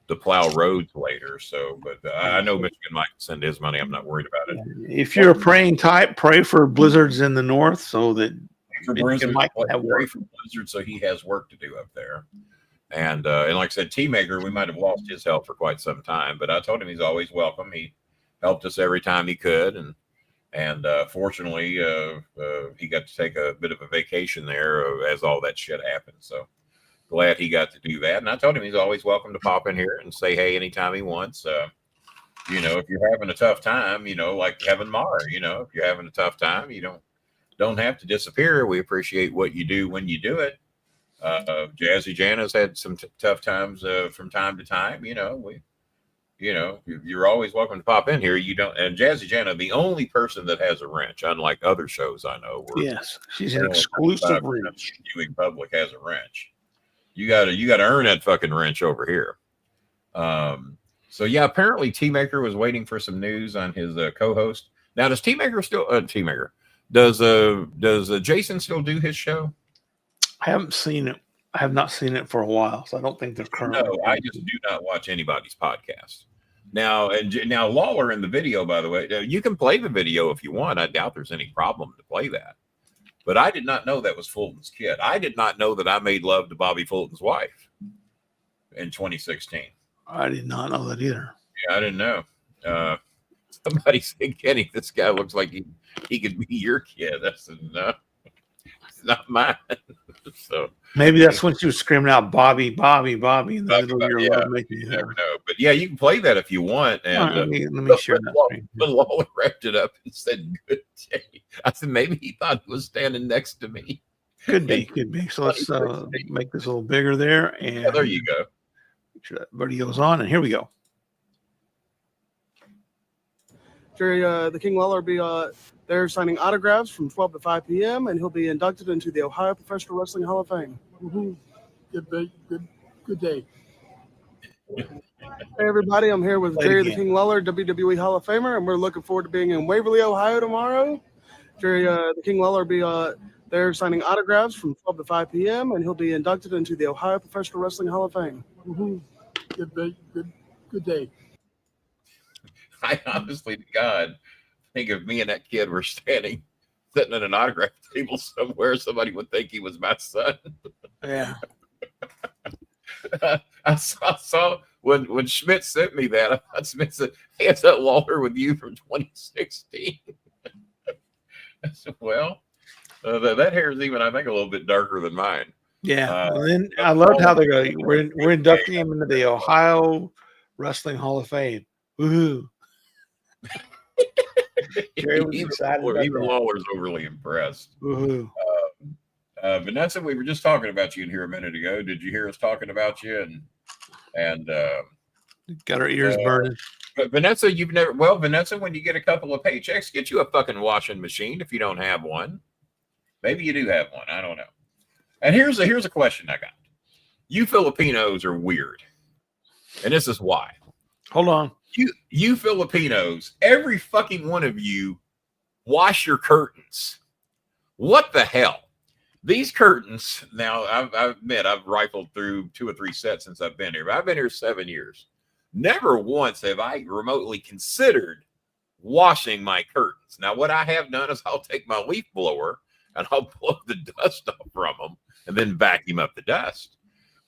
to plow roads later. So, but I know Michigan Mike can send his money. I'm not worried about it. If you're a praying type, pray for blizzards in the north so that Michigan Mike can have work. Pray for blizzards so he has work to do up there. And like I said, T-Maker, we might have lost his help for quite some time, but I told him he's always welcome. He helped us every time he could. And fortunately, he got to take a bit of a vacation there as all that shit happened. So glad he got to do that. And I told him he's always welcome to pop in here and say hey anytime he wants. If you're having a tough time, like Kevin Marr, if you're having a tough time, you don't have to disappear. We appreciate what you do when you do it. Jazzy Jana's had some tough times from time to time. You're always welcome to pop in here. And Jazzy Jana, the only person that has a wrench, unlike other shows I know. Yes, she's an exclusive wrench. Viewing public has a wrench. You gotta earn that fucking wrench over here. So yeah, apparently T-Maker was waiting for some news on his co-host. Now, does T-Maker still T-Maker? Does Jason still do his show? I haven't seen it. I have not seen it for a while, so I don't think they're currently. No, I just do not watch anybody's podcast. Now Lawler in the video, by the way, you can play the video if you want. I doubt there's any problem to play that. But I did not know that was Fulton's kid. I did not know that I made love to Bobby Fulton's wife in 2016. I did not know that either. Yeah, I didn't know. Somebody said, Kenny, this guy looks like he could be your kid. I said, no, it's not mine. So maybe that's when she was screaming out, Bobby, Bobby, Bobby, in the middle of your lovemaking. You never know. But yeah, you can play that if you want. And let me share that screen. But Lawler wrapped it up and said, good day. I said, maybe he thought he was standing next to me. Could be. So let's make this a little bigger there. And there you go. Make sure that video's on, and here we go. Jerry, the King Lawler will be there signing autographs from 12 to 5 p.m., and he'll be inducted into the Ohio Professional Wrestling Hall of Fame. Mm-hmm. Good day. Hey, everybody. I'm here with Jerry the King Lawler, WWE Hall of Famer, and we're looking forward to being in Waverly, Ohio tomorrow Jerry, the King Lawler will be there signing autographs from 12 to 5 p.m. and he'll be inducted into the Ohio Professional Wrestling Hall of Fame. Woohoo. Good day. I honestly, to God, think if me and that kid were sitting at an autograph table somewhere, somebody would think he was my son. Yeah. I saw when Schmidt sent me that. I thought Schmidt said, "Hey, it's that Lawler with you from 2016." I said, "Well, that hair is even, I think, a little bit darker than mine." Yeah. And then I loved how they're going. We're inducting him into the Ohio Wrestling Hall of Fame. Woohoo! Jerry was excited about even that. Lawler's overly impressed. Woohoo! Vanessa, we were just talking about you in here a minute ago. Did you hear us talking about you? And Got our ears burning. But Vanessa, Vanessa, when you get a couple of paychecks, get you a fucking washing machine if you don't have one. Maybe you do have one. I don't know. And here's a question I got. You Filipinos are weird. And this is why. Hold on. You Filipinos, every fucking one of you wash your curtains. What the hell? These curtains, now I admit I've rifled through 2 or 3 sets since I've been here, but I've been here 7 years. Never once have I remotely considered washing my curtains. Now, what I have done is I'll take my leaf blower and I'll blow the dust off from them and then vacuum up the dust.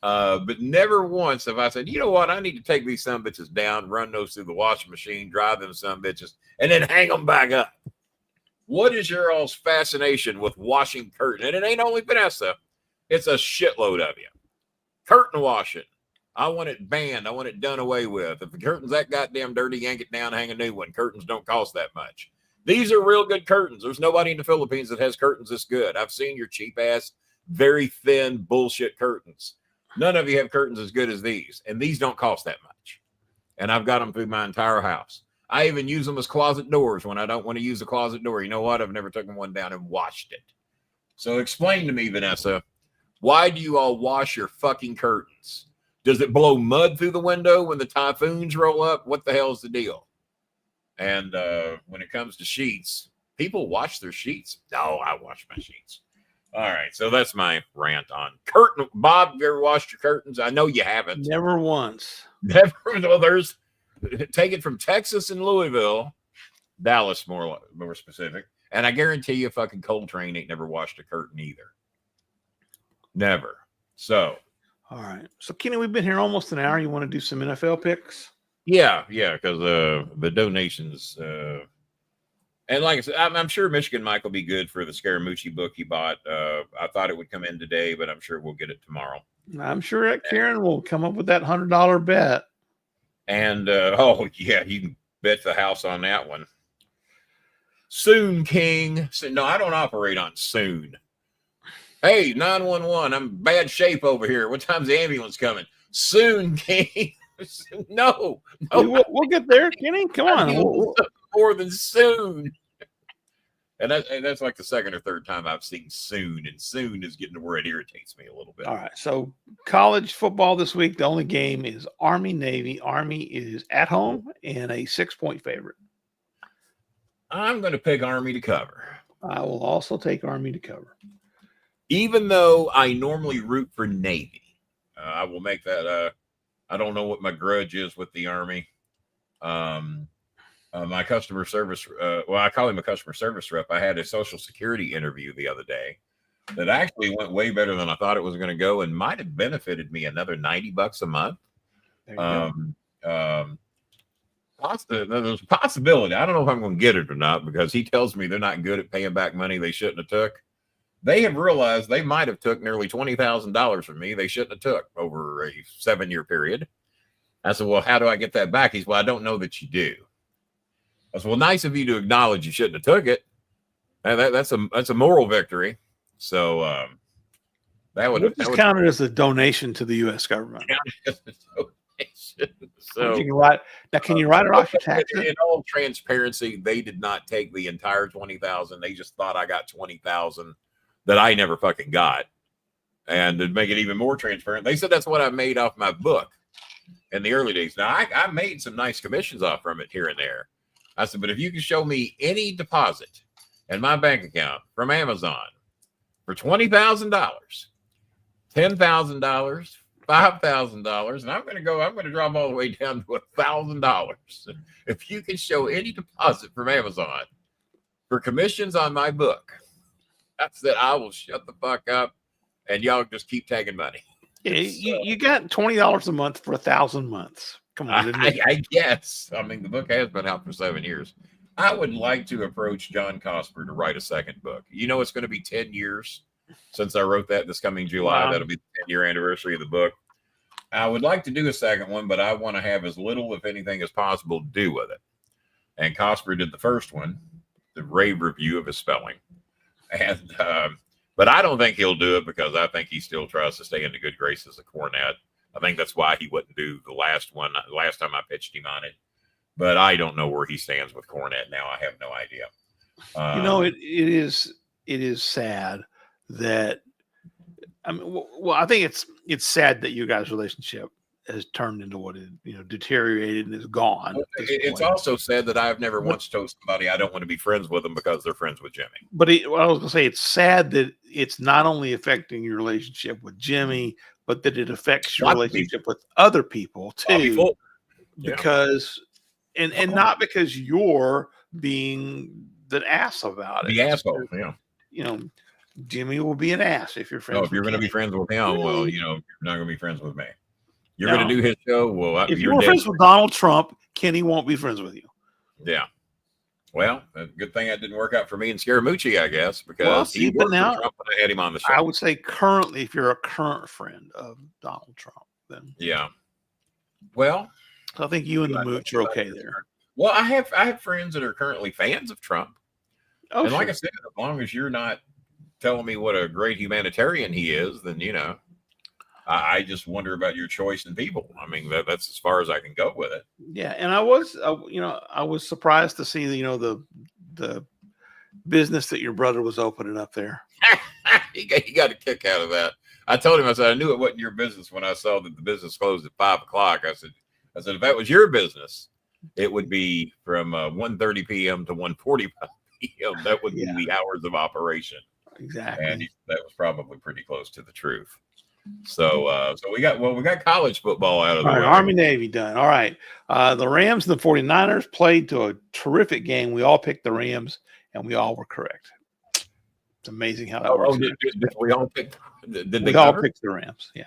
But never once have I said, you know what, I need to take these sumbitches down, run those through the washing machine, dry them sumbitches, and then hang them back up. What is your all's fascination with washing curtain? And it ain't only Vanessa. It's a shitload of you. Curtain washing. I want it banned. I want it done away with. If the curtain's that goddamn dirty, yank it down, hang a new one. Curtains don't cost that much. These are real good curtains. There's nobody in the Philippines that has curtains this good. I've seen your cheap ass, very thin bullshit curtains. None of you have curtains as good as these. And these don't cost that much. And I've got them through my entire house. I even use them as closet doors when I don't want to use a closet door. You know what? I've never taken one down and washed it. So explain to me, Vanessa, why do you all wash your fucking curtains? Does it blow mud through the window when the typhoons roll up? What the hell is the deal? And when it comes to sheets, people wash their sheets. No, I wash my sheets. All right, so that's my rant on curtain. Bob, have you ever washed your curtains? I know you haven't. Never once. Never. Well, take it from Texas and Louisville, Dallas more specific, and I guarantee you fucking Coltrane ain't never washed a curtain either. Never. So. All right. So, Kenny, we've been here almost an hour. You want to do some NFL picks? Yeah, because the donations, and like I said, I'm sure Michigan Mike will be good for the Scaramucci book he bought. I thought it would come in today, but I'm sure we'll get it tomorrow. I'm sure that Karen will come up with that $100 bet. And, oh, yeah, you can bet the house on that one. Soon, King. No, I don't operate on soon. Hey, 911, I'm in bad shape over here. What time's the ambulance coming? Soon, King. No. We'll get there, Kenny. Come on. More than soon. And that's like the second or third time I've seen soon, and soon is getting to where it irritates me a little bit. All right. So college football this week, the only game is Army-Navy. Army is at home and a 6-point favorite. I'm going to pick Army to cover. I will also take Army to cover. Even though I normally root for Navy. I will make that, I don't know what my grudge is with the Army. My customer service, I call him a customer service rep. I had a Social Security interview the other day that actually went way better than I thought it was going to go, and might have benefited me another $90 a month. There's a possibility. I don't know if I'm going to get it or not, because he tells me they're not good at paying back money they shouldn't have took. They have realized they might have took nearly $20,000 from me. They shouldn't have took over a 7-year period. I said, well, how do I get that back? He said, well, I don't know that you do. I said, well, nice of you to acknowledge you shouldn't have took it. And that's a moral victory. So that would count it as a donation to the U.S. government. So can you write it off your taxes? In all transparency, they did not take the entire $20,000. They just thought I got $20,000 that I never fucking got. And to make it even more transparent, they said that's what I made off my book in the early days. Now I made some nice commissions off from it here and there. I said, but if you can show me any deposit in my bank account from Amazon for $20,000, $10,000, $5,000, and I'm going to drop all the way down to $1,000. If you can show any deposit from Amazon for commissions on my book, that's that I will shut the fuck up and y'all just keep taking money. Yeah, you got $20 a month for 1,000 months. Come on. I guess. I mean, the book has been out for 7 years. I would like to approach John Cosper to write a second book. You know, it's going to be 10 years since I wrote that this coming July. Wow. That'll be the 10-year anniversary of the book. I would like to do a second one, but I want to have as little, if anything, as possible to do with it. And Cosper did the first one, the rave review of his spelling. And but I don't think he'll do it because I think he still tries to stay in the good graces of Cornette. I think that's why he wouldn't do the last one. The last time I pitched him on it. But I don't know where he stands with Cornette now. I have no idea. You know, it is sad that, I mean, well, I think it's sad that you guys' relationship has turned into what it, deteriorated and is gone. It's also sad that I've never once told somebody I don't want to be friends with them because they're friends with Jimmy. But I was going to say, it's sad that it's not only affecting your relationship with Jimmy, but that it affects your relationship with other people too. Because, and not because you're being the ass about it. The asshole, yeah. Jimmy will be an ass if you're friends. No, if you're going to be friends with him, well, you're not going to be friends with me. You're going to do his show. Well, if you're friends with Donald Trump, Kenny won't be friends with you. Yeah. Well, a good thing that didn't work out for me and Scaramucci, I guess, because he worked for Trump when I had him on the show. I would say currently, if you're a current friend of Donald Trump, then yeah. Well, I think you and the Mooch are okay there. Well, I have friends that are currently fans of Trump. Oh, and like I said, as long as you're not telling me what a great humanitarian he is, then I just wonder about your choice in people. I mean, that's as far as I can go with it. Yeah, and I was surprised to see the business that your brother was opening up there. he got a kick out of that. I told him, I said, I knew it wasn't your business when I saw that the business closed at 5:00. I said, if that was your business, it would be from 1:30 p.m. to 1:45 p.m. That would be the hours of operation. Exactly. And that was probably pretty close to the truth. So we got college football out of the way. Army Navy done. All right. The Rams and the 49ers played to a terrific game. We all picked the Rams and we all were correct. It's amazing how that works. Did we all pick? We all picked the Rams. Yeah.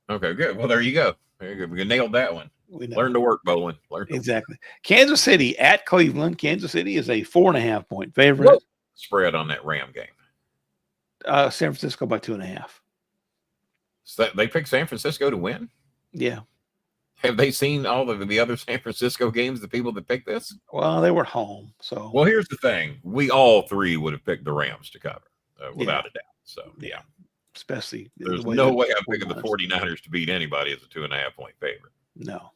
Okay, good. Well, there you go. We nailed that one. Learn to work, Bolin. Exactly. Kansas City at Cleveland. Kansas City is a 4.5-point favorite. What spread on that Ram game? San Francisco by 2.5. So they picked San Francisco to win? Yeah. Have they seen all of the other San Francisco games, the people that picked this? Well, they were home. So, well, here's the thing. We all three would have picked the Rams to cover without a doubt. So, yeah. Especially. There's no way I'm picking the 49ers to beat anybody as a 2.5-point favorite. No.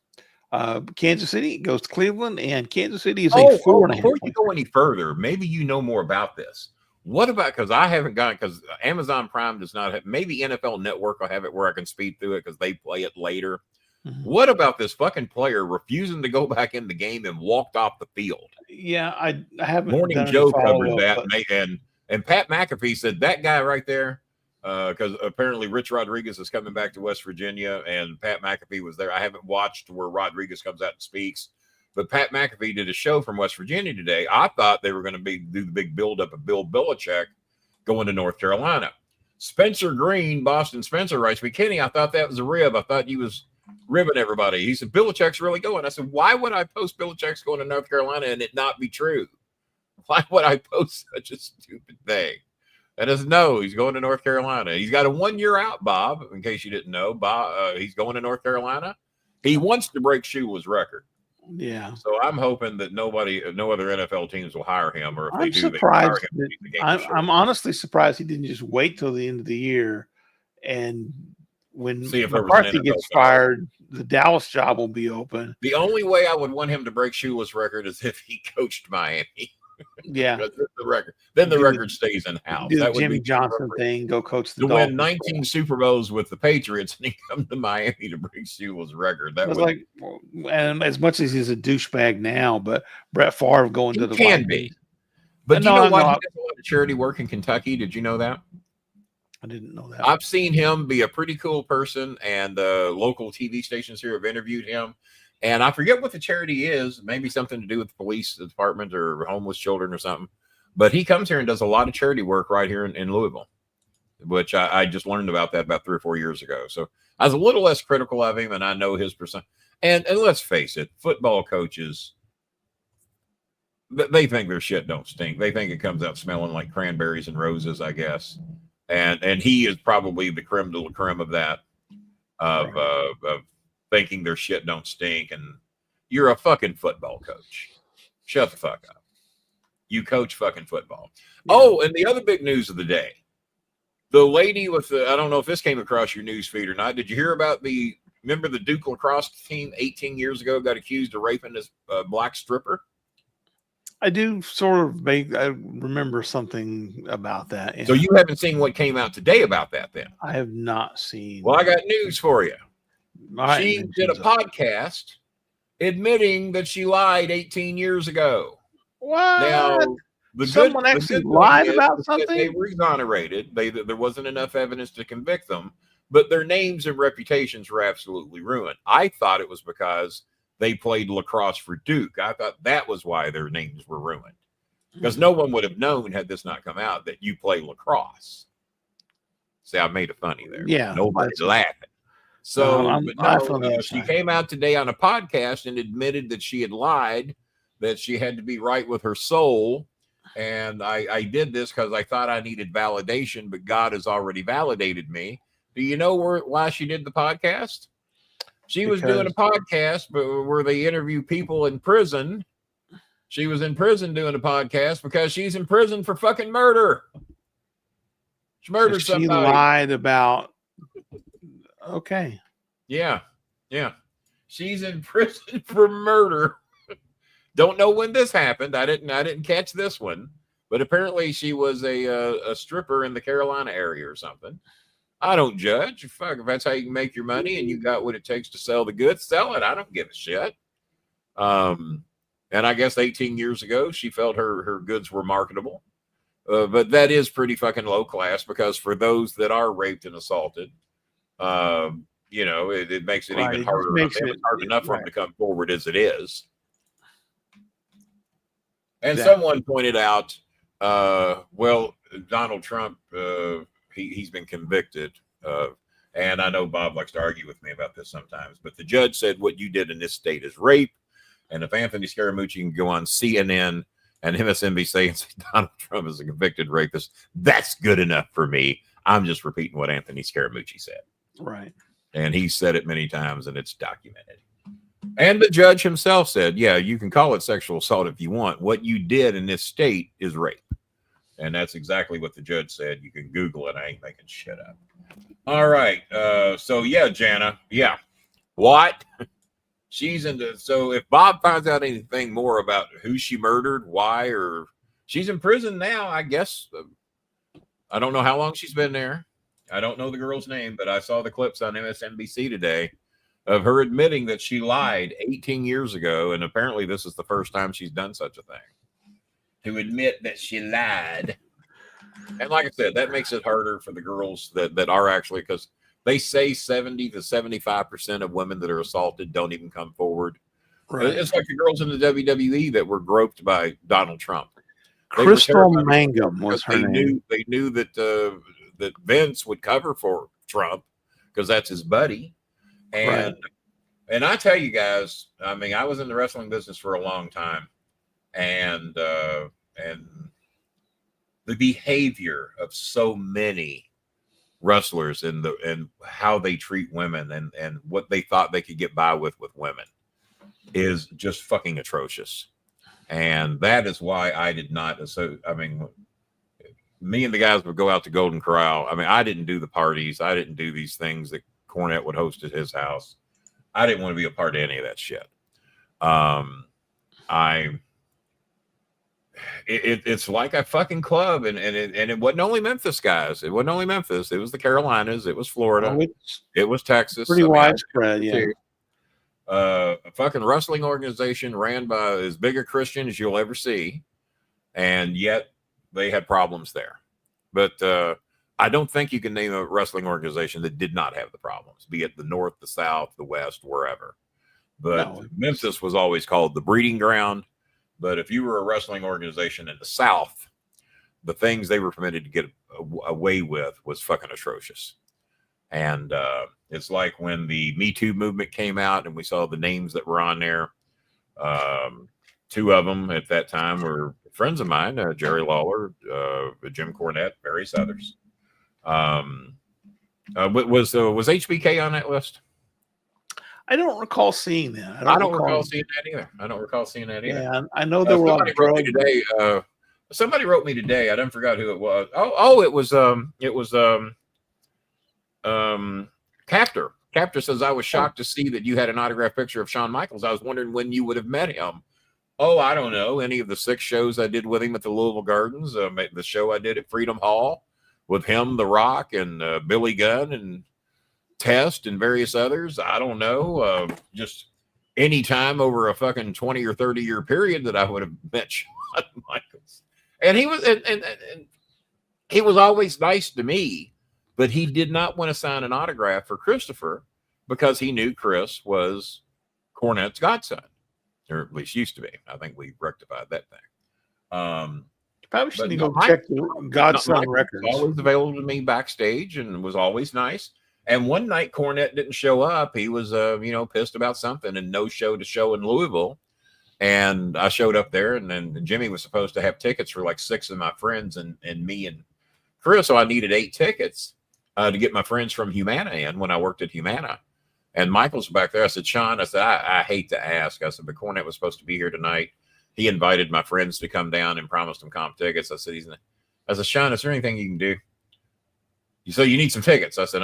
Kansas City goes to Cleveland, and Kansas City is a 4.5. Before you go any further, maybe you know more about this. What about, because I haven't got, because Amazon Prime does not have, maybe NFL Network will have it where I can speed through it because they play it later. Mm-hmm. What about this fucking player refusing to go back in the game and walked off the field? Yeah, I haven't. Morning Joe covered that, and Pat McAfee said that guy right there, because apparently Rich Rodriguez is coming back to West Virginia, and Pat McAfee was there. I haven't watched where Rodriguez comes out and speaks. But Pat McAfee did a show from West Virginia today. I thought they were going to do the big buildup of Bill Belichick going to North Carolina. Spencer Green, Boston Spencer, writes me, Kenny, I thought that was a rib. I thought you was ribbing everybody. He said, Belichick's really going. I said, why would I post Belichick's going to North Carolina and it not be true? Why would I post such a stupid thing? That is no, he's going to North Carolina. He's got a 1 year out, Bob, in case you didn't know. Bob, he's going to North Carolina. He wants to break Shula's record. Yeah. So I'm hoping that no other NFL teams will hire him, or if they do, surprised I'm honestly surprised he didn't just wait till the end of the year, and when McCarthy gets fired, the Dallas job will be open. The only way I would want him to break Shula's record is if he coached Miami. Yeah. Then the record stays in house. Do the Jimmy Johnson thing, go coach the Dolphins. To win 19 Super Bowls with the Patriots and he come to Miami to break Shula's record. That was like, and as much as he's a douchebag now, but Brett Favre going to the can be. But No, you know I what? know. He does a lot of charity work in Kentucky. Did you know that? I didn't know that. I've seen him be a pretty cool person, and local TV stations here have interviewed him. And I forget what the charity is, maybe something to do with the police department or homeless children or something. But he comes here and does a lot of charity work right here in Louisville, which I just learned about that about 3 or 4 years ago. So I was a little less critical of him, and I know his percent. And let's face it, football coaches, they think their shit don't stink. They think it comes out smelling like cranberries and roses, I guess. And he is probably the creme de la creme of that, of thinking their shit don't stink. And you're a fucking football coach. Shut the fuck up. You coach fucking football. Yeah. Oh, and the other big news of the day, the lady with the, I don't know if this came across your news feed or not. Did you hear about remember the Duke lacrosse team 18 years ago got accused of raping this black stripper? I do sort of I remember something about that. Yeah. So you haven't seen what came out today about that then? I have not seen. Well, I got news for you. She did a podcast admitting that she lied 18 years ago. What? Now, someone actually lied about something? They were exonerated. There wasn't enough evidence to convict them, but their names and reputations were absolutely ruined. I thought it was because they played lacrosse for Duke. I thought that was why their names were ruined, because no one would have known had this not come out that you play lacrosse. See, I made it funny there. Yeah, nobody's laughing. So she came out today on a podcast and admitted that she had lied, that she had to be right with her soul. And I did this because I thought I needed validation, but God has already validated me. Do you know why she did the podcast? She was doing a podcast where they interview people in prison. She was in prison doing a podcast because she's in prison for fucking murder. She murdered somebody. She lied about. Okay. Yeah. She's in prison for murder. Don't know when this happened. I didn't catch this one, but apparently she was a stripper in the Carolina area or something. I don't judge. Fuck, if that's how you can make your money and you got what it takes to sell the goods, sell it. I don't give a shit. And I guess 18 years ago, she felt her goods were marketable. But that is pretty fucking low class, because for those that are raped and assaulted, it makes it even harder. It's hard enough for them to come forward as it is. And someone pointed out, Donald Trump, he's been convicted of, and I know Bob likes to argue with me about this sometimes, but the judge said what you did in this state is rape. And if Anthony Scaramucci can go on CNN and MSNBC and say Donald Trump is a convicted rapist, that's good enough for me. I'm just repeating what Anthony Scaramucci said. Right. And he said it many times, and it's documented. And the judge himself said, yeah, you can call it sexual assault if you want. What you did in this state is rape. And that's exactly what the judge said. You can Google it. I ain't making shit up. All right. So, yeah, Jana. Yeah. What? She's into. So if Bob finds out anything more about who she murdered, why, or she's in prison now, I guess. I don't know how long she's been there. I don't know the girl's name, but I saw the clips on MSNBC today of her admitting that she lied 18 years ago. And apparently this is the first time she's done such a thing. To admit that she lied. And like I said, that makes it harder for the girls that are actually, because they say 70 to 75% of women that are assaulted don't even come forward. Right. It's like the girls in the WWE that were groped by Donald Trump. Crystal Mangum was her name. They knew that that Vince would cover for Trump because that's his buddy. And I tell you guys, I mean, I was in the wrestling business for a long time. And the behavior of so many wrestlers and how they treat women and what they thought they could get by with women is just fucking atrocious. And that is why I did not. So, I mean, me and the guys would go out to Golden Corral. I mean, I didn't do the parties. I didn't do these things that Cornette would host at his house. I didn't want to be a part of any of that shit. It's like a fucking club, and it wasn't only Memphis guys. It wasn't only Memphis. It was the Carolinas. It was Florida. It was Texas. Pretty widespread, yeah. A fucking wrestling organization ran by as big a Christian as you'll ever see. and yet they had problems there. But I don't think you can name a wrestling organization that did not have the problems, be it the North, the South, the West, wherever. But no. Memphis was always called the breeding ground. But if you were a wrestling organization in the South, the things they were permitted to get away with was fucking atrocious. And it's like when the Me Too movement came out and we saw the names that were on there. Two of them at that time were friends of mine, Jerry Lawler, Jim Cornette, various others. Was HBK on that list? I don't recall seeing that. I don't recall seeing that either. Yeah, I know there were somebody wrote me today. Somebody wrote me today. I don't forgot who it was. It was Captor. Captor says, I was shocked to see that you had an autographed picture of Shawn Michaels. I was wondering when you would have met him. Oh, I don't know. Any of the 6 shows I did with him at the Louisville Gardens, the show I did at Freedom Hall with him, The Rock, and Billy Gunn, and Test, and various others. I don't know. Just any time over a fucking 20 or 30 year period that I would have met Shawn Michaels. And he was, and he was always nice to me, but he did not want to sign an autograph for Christopher because he knew Chris was Cornette's godson, or at least used to be. I think we rectified that thing. Probably should go check the godson records. Always available to me backstage and was always nice. And one night Cornette didn't show up. He was, pissed about something and no show to show in Louisville. And I showed up there, and then Jimmy was supposed to have tickets for like 6 of my friends and me and Chris. So I needed 8 tickets to get my friends from Humana in when I worked at Humana. And Michael's back there. I said, Sean, I said, I hate to ask. I said, but Cornette was supposed to be here tonight. He invited my friends to come down and promised them comp tickets. I said, Sean, is there anything you can do? So you need some tickets. I said,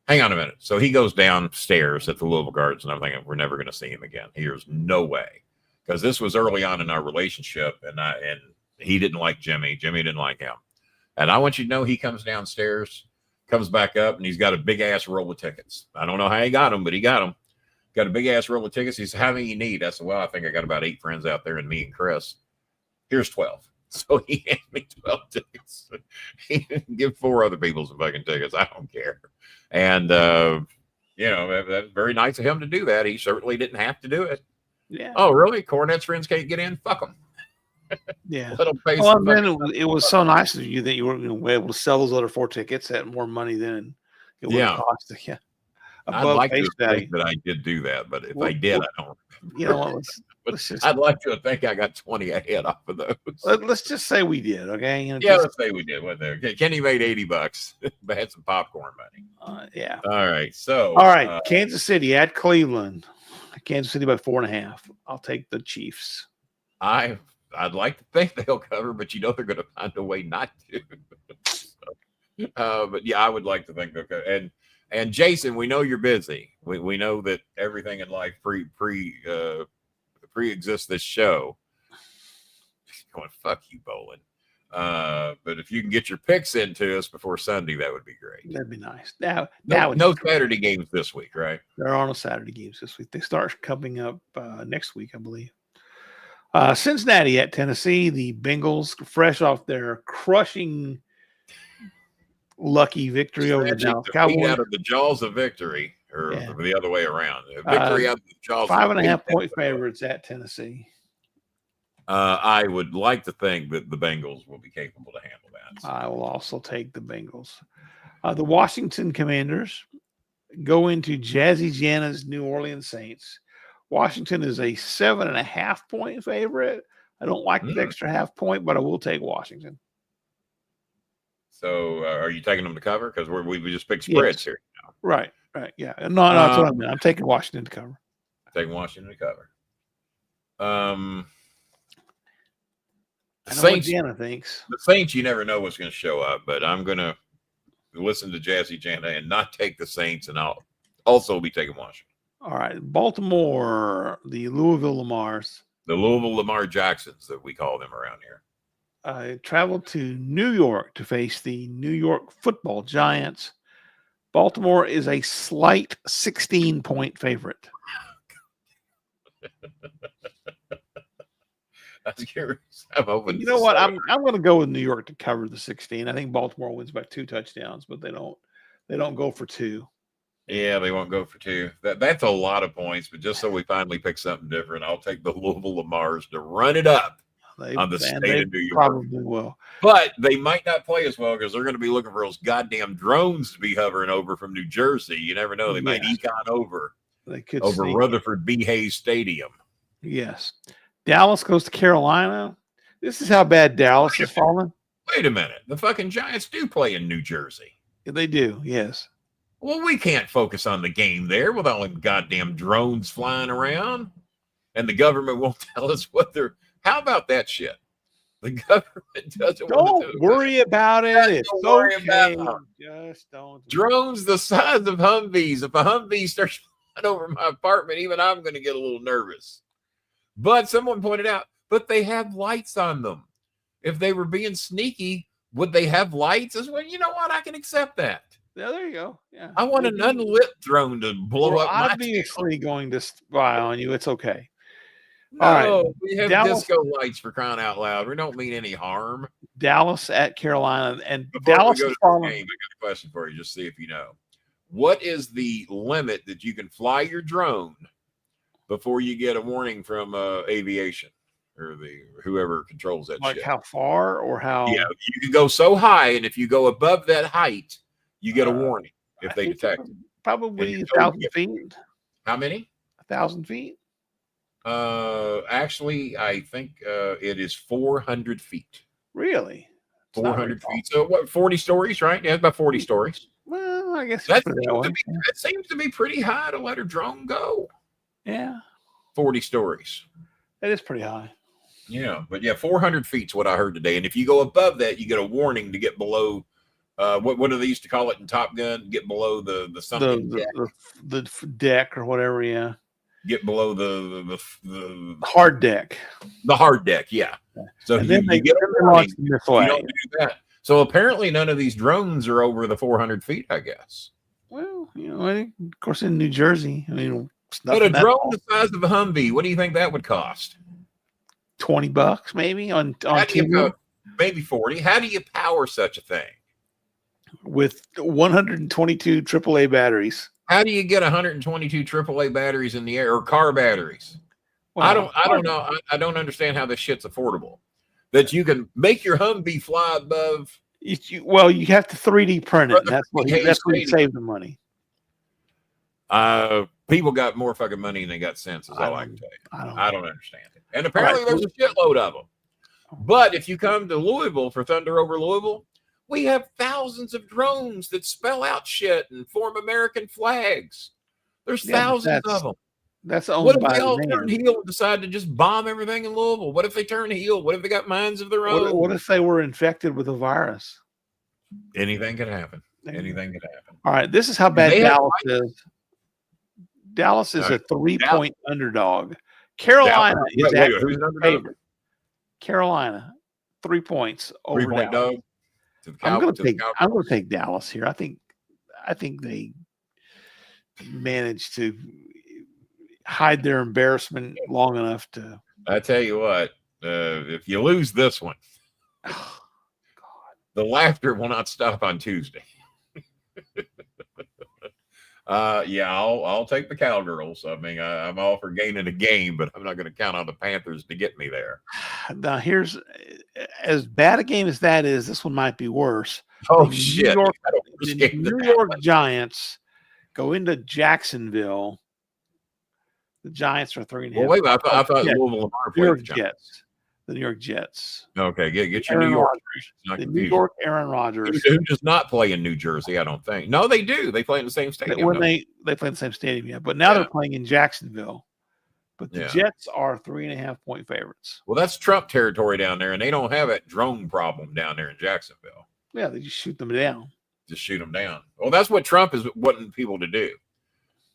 hang on a minute. So he goes downstairs at the Louisville Gardens, and I'm thinking, we're never going to see him again. There's no way. Because this was early on in our relationship, and he didn't like Jimmy. Jimmy didn't like him. And I want you to know he comes downstairs, comes back up, and he's got a big-ass roll of tickets. I don't know how he got them, but he got them. Got a big-ass roll of tickets. He said, how many you need? I said, well, I think I got about 8 friends out there and me and Chris. Here's 12. So he handed me 12 tickets. He didn't give 4 other people some fucking tickets. I don't care. And, that's very nice of him to do that. He certainly didn't have to do it. Yeah. Oh, really? Cornette's friends can't get in? Fuck them. Yeah. Let them pay it was so nice of you that you were able to sell those other 4 tickets at more money than it would have cost. Yeah. I'd like to think that I did do that, but if I did, I don't. You know what? I'd like to think I got 20 ahead off of those. Let's just say we did, okay? Let's say we did. What there? Kenny made $80, but had some popcorn money. Yeah. All right. So. All right. Kansas City at Cleveland. Kansas City by 4.5. I'll take the Chiefs. I'd like to think they'll cover, but they're going to find a way not to. But yeah, I would like to think they'll cover. And Jason, we know you're busy. We know that everything in life pre-exists this show. Going, fuck you, Bolin. But if you can get your picks into us before Sunday, that would be great. That'd be nice. No Saturday games this week, right? There are no Saturday games this week. They start coming up next week, I believe. Cincinnati at Tennessee. The Bengals, fresh off their crushing lucky victory over the Dallas Cowboys. Out of the jaws of victory, or the other way around. Victory out of the jaws. 5.5 point favorites at Tennessee. I would like to think that the Bengals will be capable to handle that. I will also take the Bengals. The Washington Commanders go into Jazzy Jana's New Orleans Saints. Washington is a 7.5 point favorite. I don't like the extra half point, but I will take Washington. So are you taking them to cover? Because we just picked spreads here. Now. Right. Yeah. No, that's what I mean. I'm taking Washington to cover. Taking Washington to cover. I know what Jana thinks. The Saints, you never know what's going to show up, but I'm going to listen to Jazzy Jana and not take the Saints, and I'll also be taking Washington. All right. Baltimore, the Louisville Lamars. The Louisville Lamar Jacksons that we call them around here. Traveled to New York to face the New York Football Giants. Baltimore is a slight 16 point favorite. I was curious. I'm hoping. You know what? I'm going to go with New York to cover the 16. I think Baltimore wins by 2 touchdowns, but they don't go for 2. Yeah, they won't go for 2. That's a lot of points, but just so we finally pick something different, I'll take the Louisville Lamars to run it up on the state of New York. Probably will. But they might not play as well because they're going to be looking for those goddamn drones to be hovering over from New Jersey. You never know. They might eke on over. They could over Rutherford B. Hayes Stadium. Yes. Dallas goes to Carolina. This is how bad Dallas is falling. Wait a minute. The fucking Giants do play in New Jersey. They do, yes. Well, we can't focus on the game there with all the goddamn drones flying around. And the government won't tell us what they're... How about that shit? The government doesn't want to do worry about it. It's okay. Just don't. Drones the size of Humvees. If a Humvee starts flying over my apartment, even I'm going to get a little nervous. But someone pointed out, but they have lights on them. If they were being sneaky, would they have lights? As well, you know what? I can accept that. Yeah, there you go. Yeah. I want an unlit drone to blow up my obviously going to spy on you. It's okay. No, all right. We have disco lights for crying out loud. We don't mean any harm. Dallas at Carolina. And before Dallas we go to the game, I got a question for you, just see if you know. What is the limit that you can fly your drone before you get a warning from aviation or whoever controls that shit? How far or how? Yeah, you can go so high, and if you go above that height, you get a warning if they detect it. Probably 1,000 feet. How many? 1,000 feet. Actually, I think it is 400 feet. Really? 400 feet. So what? 40 stories, right? Yeah, about 40 stories. Well, I guess that seems to be pretty high to let a drone go. Yeah. 40 stories. That is pretty high. Yeah, but yeah, 400 feet is what I heard today. And if you go above that, you get a warning to get below. What do they used to call it in Top Gun? Get below the something the deck or whatever. Yeah. Get below the hard deck. The hard deck, yeah. So you get a warning. You don't do that. So apparently none of these drones are over the 400 feet, I guess. Well, of course, in New Jersey, I mean, but a drone the size of a Humvee, what do you think that would cost? $20 maybe on maybe 40. How do you power such a thing? With 122 AAA batteries. How do you get 122 AAA batteries in the air or car batteries? Well, I don't know. I don't understand how this shit's affordable. That you can make your Humvee fly above. You have to 3D print it. That's what you save the money. People got more fucking money than they got sense, is all I can tell you. I don't understand it. And apparently there's a shitload of them. But if you come to Louisville for Thunder over Louisville, we have thousands of drones that spell out shit and form American flags. There's thousands of them. That's owned what if by they all turn heel and decide to just bomb everything in Louisville? What if they turn heel? What if they got minds of their own? What if they were infected with a virus? Anything could happen. Anything could happen. All right, this is how bad Dallas is. Dallas is a 3-point underdog. Carolina is actually favorite. Carolina, 3 points over 3-point Dallas. dog. I'm going to take Dallas here. I think they managed to hide their embarrassment long enough to. I tell you what, if you lose this one, the laughter will not stop on Tuesday. I'll take the Cowgirls. I mean, I'm all for gaining a game, but I'm not going to count on the Panthers to get me there. Now, here's as bad a game as that is. This one might be worse. Oh shit! The New York Giants go into Jacksonville. The Giants are 3.5. Well, wait, I thought Louisville played the Jets. The New York Jets. Okay, get your New York. The New York Aaron Rodgers. Who does not play in New Jersey, I don't think. No, they do. They play in the same stadium. When they play in the same stadium, yeah. But now they're playing in Jacksonville. But the Jets are 3.5-point favorites. Well, that's Trump territory down there, and they don't have that drone problem down there in Jacksonville. Yeah, they just shoot them down. Just shoot them down. Well, that's what Trump is wanting people to do.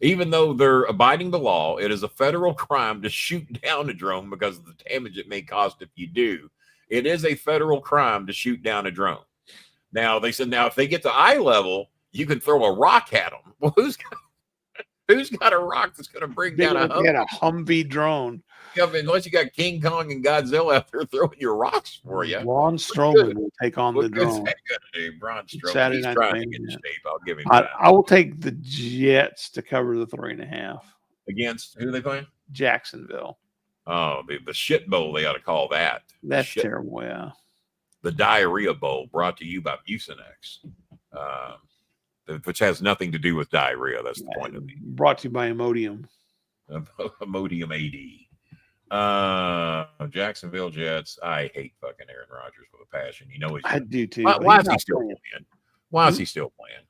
Even though they're abiding the law, it is a federal crime to shoot down a drone because of the damage it may cost if you do. It is a federal crime to shoot down a drone. Now, they said, if they get to eye level, you can throw a rock at them. Well, who's got a rock that's going to bring down a Humvee? Get a Humvee drone. unless you got King Kong and Godzilla out there throwing your rocks for you. Braun Strowman will take on the drone. What's that going to do? Braun Strowman. Saturday He's night trying to main get in event. shape. I'll give him that. I will take the Jets to cover the 3.5 Against who are they playing? Jacksonville. Oh, the shit bowl. They ought to call that. That's terrible. Yeah. The Diarrhea Bowl, brought to you by Mucinex, which has nothing to do with diarrhea. That's the point of it. Brought to you by Imodium. Imodium AD. Jacksonville Jets. I hate fucking Aaron Rodgers with a passion. You know I do too. Why is he still playing? Why is he still playing?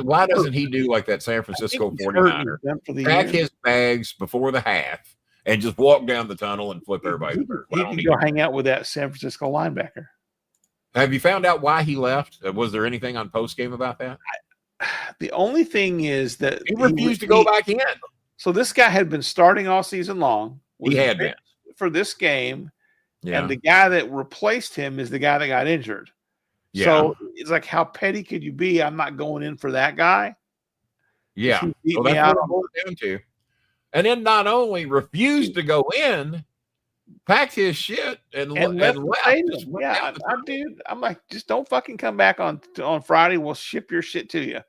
Why doesn't he do like that San Francisco 49er? Pack his bags before the half and just walk down the tunnel and flip everybody. He can go hang out with that San Francisco linebacker. Have you found out why he left? Was there anything on post game about that? The only thing is that he refused to go back in. So this guy had been starting all season long. He had been for this game, yeah. And the guy that replaced him is the guy that got injured. Yeah. So it's like, how petty could you be? I'm not going in for that guy. Yeah, well, that's what I'm going down to. And then not only refused to go in, packed his shit and left. Yeah, dude, I'm like, just don't fucking come back on Friday. We'll ship your shit to you.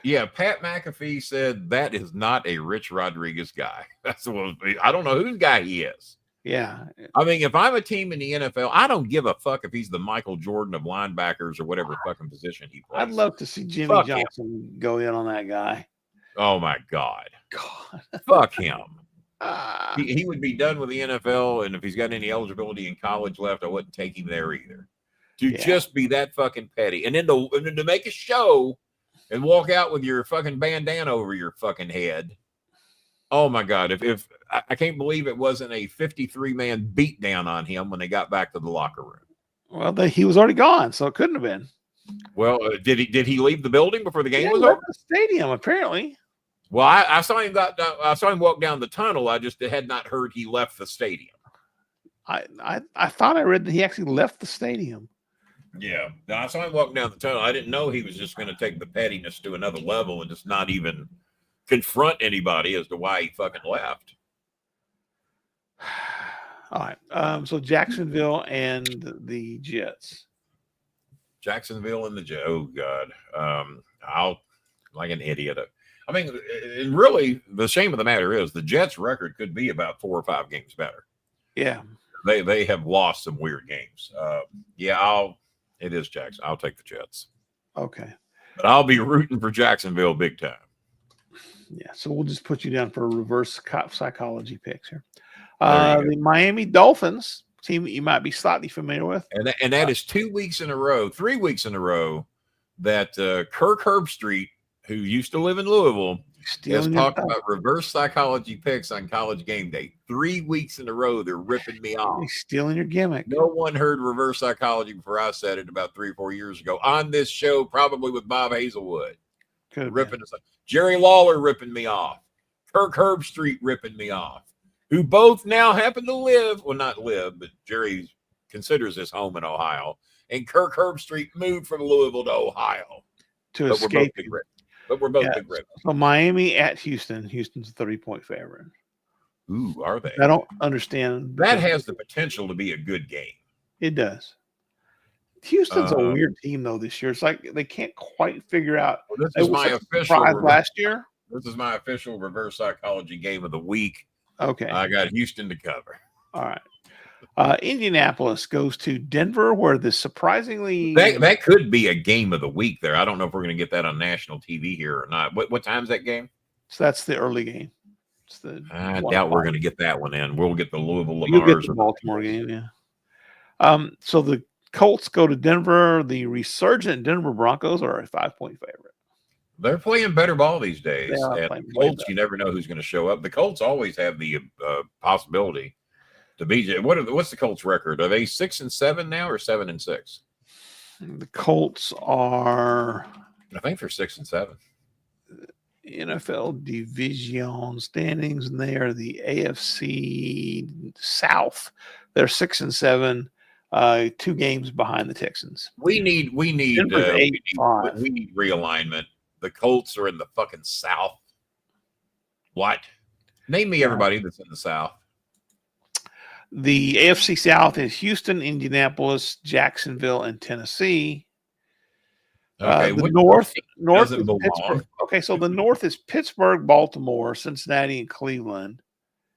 Yeah, Pat McAfee said that is not a Rich Rodriguez guy. That's what I don't know whose guy he is. Yeah. I mean, if I'm a team in the NFL, I don't give a fuck if he's the Michael Jordan of linebackers or whatever fucking position he plays. I'd love to see Jimmy Johnson go in on that guy. Oh my God. Fuck him. He would be done with the NFL, and if he's got any eligibility in college left, I wouldn't take him there either. To just be that fucking petty. And then to make a show and walk out with your fucking bandana over your fucking head. Oh my God. If I can't believe it wasn't a 53-man beatdown on him when they got back to the locker room. Well, he was already gone, so it couldn't have been. Well, did he leave the building before the game was over? over? The stadium, apparently. Well, I saw him walk down the tunnel. I just had not heard he left the stadium. I thought I read that he actually left the stadium. Yeah, I saw him walk down the tunnel. I didn't know he was just going to take the pettiness to another level and just not even confront anybody as to why he fucking left. All right. So Jacksonville and the Jets. Jacksonville and the Jets. Oh God. I'll like an idiot. I mean, really, the shame of the matter is the Jets' record could be about 4 or 5 games better. Yeah. They have lost some weird games. It is Jackson. I'll take the Jets. Okay. But I'll be rooting for Jacksonville big time. Yeah. So we'll just put you down for reverse psychology picks here. The Miami Dolphins team that you might be slightly familiar with. And that is 3 weeks in a row that Kirk Herbstreit, who used to live in Louisville, has talked about reverse psychology picks on College Game Day. 3 weeks in a row, they're ripping me off. He's stealing your gimmick. No one heard reverse psychology before I said it about 3 or 4 years ago on this show, probably with Bob Hazelwood. Ripping us off. Jerry Lawler ripping me off. Kirk Herbstreit ripping me off. Who both now happen to live, well, not live, but Jerry considers his home in Ohio. And Kirk Herbstreit moved from Louisville to Ohio. To escape. But we're both big rippers. So Miami at Houston. Houston's a 3-point favorite. Ooh, are they? I don't understand. That has the potential to be a good game. It does. Houston's a weird team, though, this year. It's like they can't quite figure out. Well, this is my official last year. This is my official reverse psychology game of the week. Okay. I got Houston to cover. All right. Indianapolis goes to Denver, where the surprisingly that could be a game of the week there. I don't know if we're going to get that on national TV here or not. What time's that game? So that's the early game. I doubt we're going to get that one in. We'll get the Louisville Lamars. You'll get the Baltimore game, yeah. So the Colts go to Denver. The resurgent Denver Broncos are a 5-point favorite. They're playing better ball these days. And the Colts, you never know who's going to show up. The Colts always have the possibility to beat. What's the Colts record? Are they 6-7 now or 7-6? The Colts are, I think they're 6-7. NFL division standings, and they are the AFC South. They're 6-7, 2 games behind the Texans. We need realignment. The Colts are in the fucking South. What? Name me everybody that's in the South. The AFC South is Houston, Indianapolis, Jacksonville, and Tennessee. Okay, The North doesn't is belong? Pittsburgh. Okay, so the North is Pittsburgh, Baltimore, Cincinnati, and Cleveland.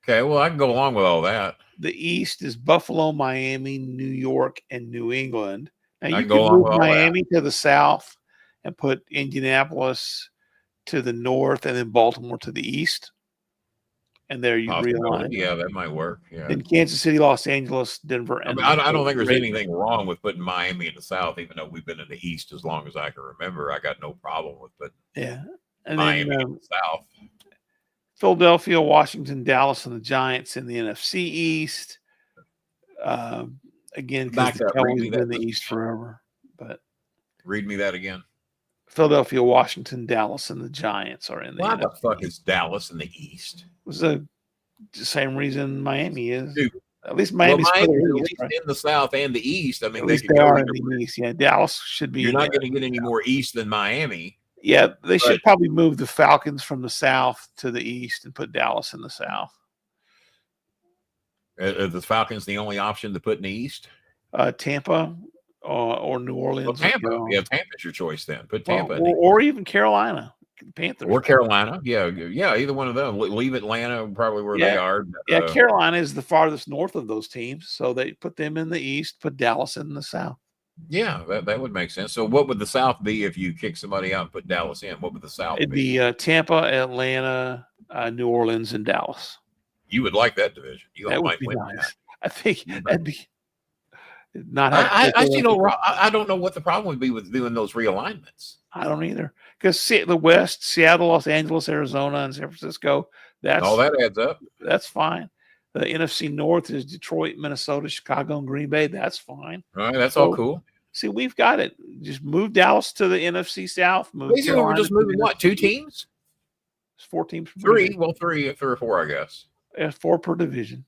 Okay, well, I can go along with all that. The East is Buffalo, Miami, New York, and New England. Now I you can go could along move with all Miami to the South and put Indianapolis to the North, and then Baltimore to the East. And there you realign. Yeah, that might work. Yeah. Then Kansas City, Los Angeles, Denver, and I don't think there's anything wrong with putting Miami in the South, even though we've been in the East as long as I can remember. I got no problem with putting and Miami then in the South. Philadelphia, Washington, Dallas, and the Giants in the NFC East. Again, because the Cowboys have been in the East forever. But read me that again. Philadelphia, Washington, Dallas, and the Giants are in the Why NFC. the fuck is Dallas in the East? It was the same reason Miami is. Dude, at least Miami's at east, least right? In the South and the East. I mean, at least they are in the East. Yeah, Dallas should be. You're not going to get any more East than Miami. Yeah, they should probably move the Falcons from the South to the East and put Dallas in the South. Are the Falcons the only option to put in the East? Tampa or New Orleans. Well, Tampa. Yeah, Tampa's your choice then. Put Tampa in or even Carolina. Panthers. Or Carolina. Yeah, either one of them. Leave Atlanta probably where they are. Yeah, Carolina is the farthest north of those teams. So they put them in the East, put Dallas in the South. Yeah, that would make sense. So what would the South be if you kick somebody out and put Dallas in? What would the South It'd be Tampa, Atlanta, New Orleans, and Dallas. You would like that division. That would be nice. I think that'd be not. I don't know what the problem would be with doing those realignments. I don't either. Because the West, Seattle, Los Angeles, Arizona, and San Francisco. All that adds up. That's fine. The NFC North is Detroit, Minnesota, Chicago, and Green Bay. That's fine. All right, that's all cool. See, we've got it. Just move Dallas to the NFC South. Basically, we're just moving what? 2 teams? It's 4 teams. 3. Well, 3 or 4, I guess. 4 per division.